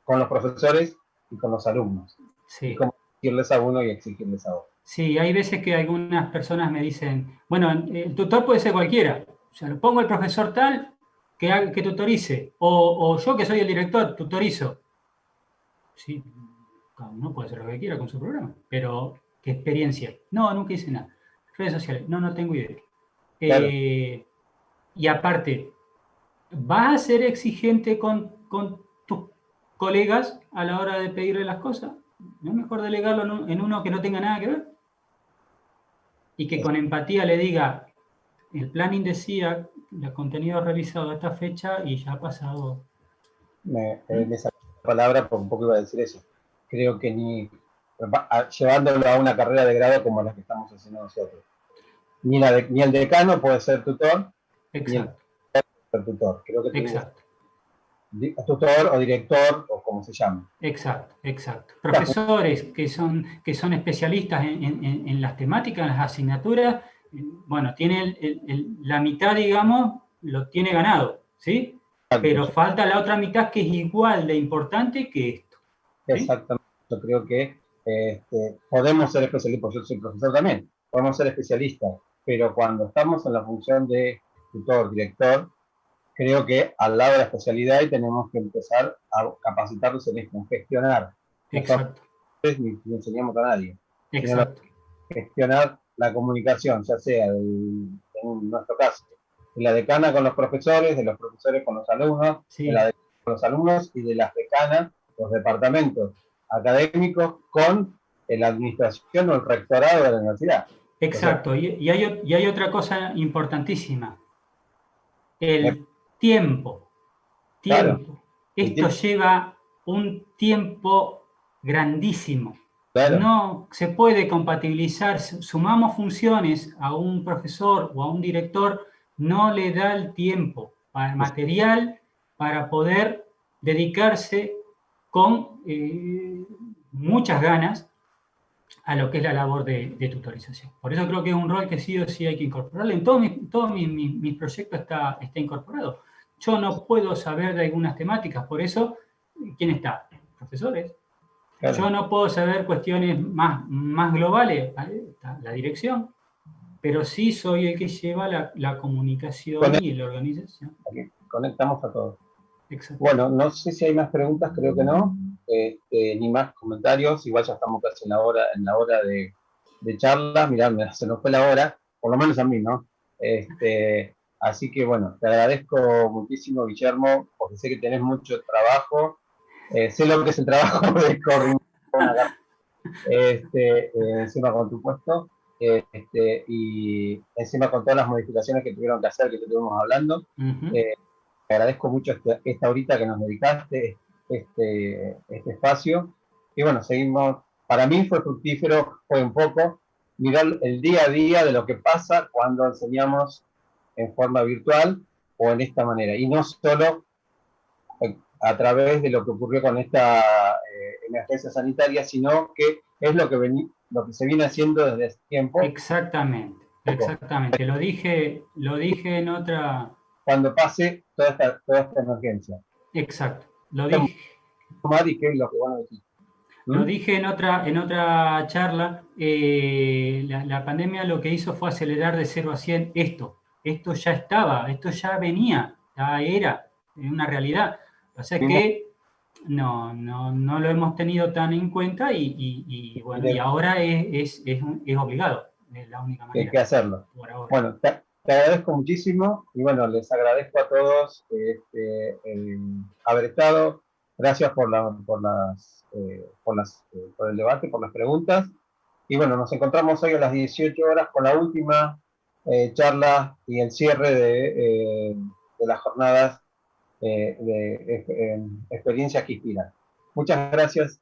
con los profesores y con los alumnos. Sí. Y cómo exigirles a uno y exigirles a otro. Sí, hay veces que algunas personas me dicen, bueno, el tutor puede ser cualquiera. O sea, lo pongo el profesor tal que tutorice. O yo que soy el director, tutorizo. Sí, cada uno puede hacer lo que quiera con su programa. Pero, ¿qué experiencia? No, nunca hice nada. Redes sociales, no tengo idea. Claro. Y aparte, ¿vas a ser exigente con tus colegas a la hora de pedirle las cosas? ¿No es mejor delegarlo en uno que no tenga nada que ver? Y que con empatía le diga, el planning decía, el contenido realizado a esta fecha y ya ha pasado. Me sacó la palabra porque un poco iba a decir eso. Creo que llevándolo a una carrera de grado como la que estamos haciendo nosotros. Ni el decano puede ser tutor, exacto, ni el ser tutor. Creo que exacto. Tutor o director o como se llame. Exacto. Profesores que son especialistas en las temáticas, en las asignaturas, bueno, tienen la mitad, digamos, lo tiene ganado, ¿sí? pero falta la otra mitad que es igual de importante que esto. ¿Sí? Exactamente. Yo creo que podemos ser especialistas, porque yo soy profesor también, podemos ser especialistas, pero cuando estamos en la función de tutor, director, creo que al lado de la especialidad tenemos que empezar a capacitarnos en esto, en gestionar. Exacto. Ni enseñamos a nadie, Exacto. sino gestionar la comunicación, ya sea, en nuestro caso, de la decana con los profesores, de los profesores con los alumnos, Sí. de la decana con los alumnos y de las decanas, los departamentos académicos con la administración o el rectorado de la universidad. Exacto. O sea, y hay otra cosa importantísima. El tiempo. Claro, Esto lleva un tiempo grandísimo. Claro. No se puede compatibilizar. Sumamos funciones a un profesor o a un director, no le da el tiempo material para poder dedicarse con muchas ganas a lo que es la labor de tutorización. Por eso creo que es un rol que sí o sí hay que incorporarlo. En todos mis proyectos está incorporado. Yo no puedo saber de algunas temáticas, por eso, ¿quién está? Profesores. Claro. Yo no puedo saber cuestiones más globales, está la dirección, pero sí soy el que lleva la comunicación y la organización. Aquí conectamos a todos. Exacto. Bueno, no sé si hay más preguntas, creo que no, ni más comentarios, igual ya estamos casi en la hora de charla, mirá, se nos fue la hora, por lo menos a mí, ¿no? Así que bueno, te agradezco muchísimo, Guillermo, porque sé que tenés mucho trabajo, sé lo que es el trabajo de coordinar encima con tu puesto, y encima con todas las modificaciones que tuvieron que hacer, que estuvimos hablando. Te agradezco mucho esta horita que nos dedicaste, este espacio. Y bueno, seguimos. Para mí fue fructífero, fue un poco mirar el día a día de lo que pasa cuando enseñamos en forma virtual o en esta manera. Y no solo a través de lo que ocurrió con esta emergencia sanitaria, sino que es lo que se viene haciendo desde hace tiempo. Exactamente, exactamente. Lo dije en otra... Cuando pase toda esta emergencia. Exacto. Lo dije... Mari, ¿qué es lo que van a decir? Lo dije en otra charla, la pandemia lo que hizo fue acelerar de 0 a 100 esto. Esto ya estaba, esto ya venía, ya era una realidad. O sea que no lo hemos tenido tan en cuenta y bueno, y ahora es obligado, es la única manera. Hay que hacerlo. Bueno, te agradezco muchísimo y bueno, les agradezco a todos haber estado. Gracias por el debate, por las preguntas. Y bueno, nos encontramos hoy a las 18 horas con la última charla y el cierre de las jornadas de experiencias que inspiran. Muchas gracias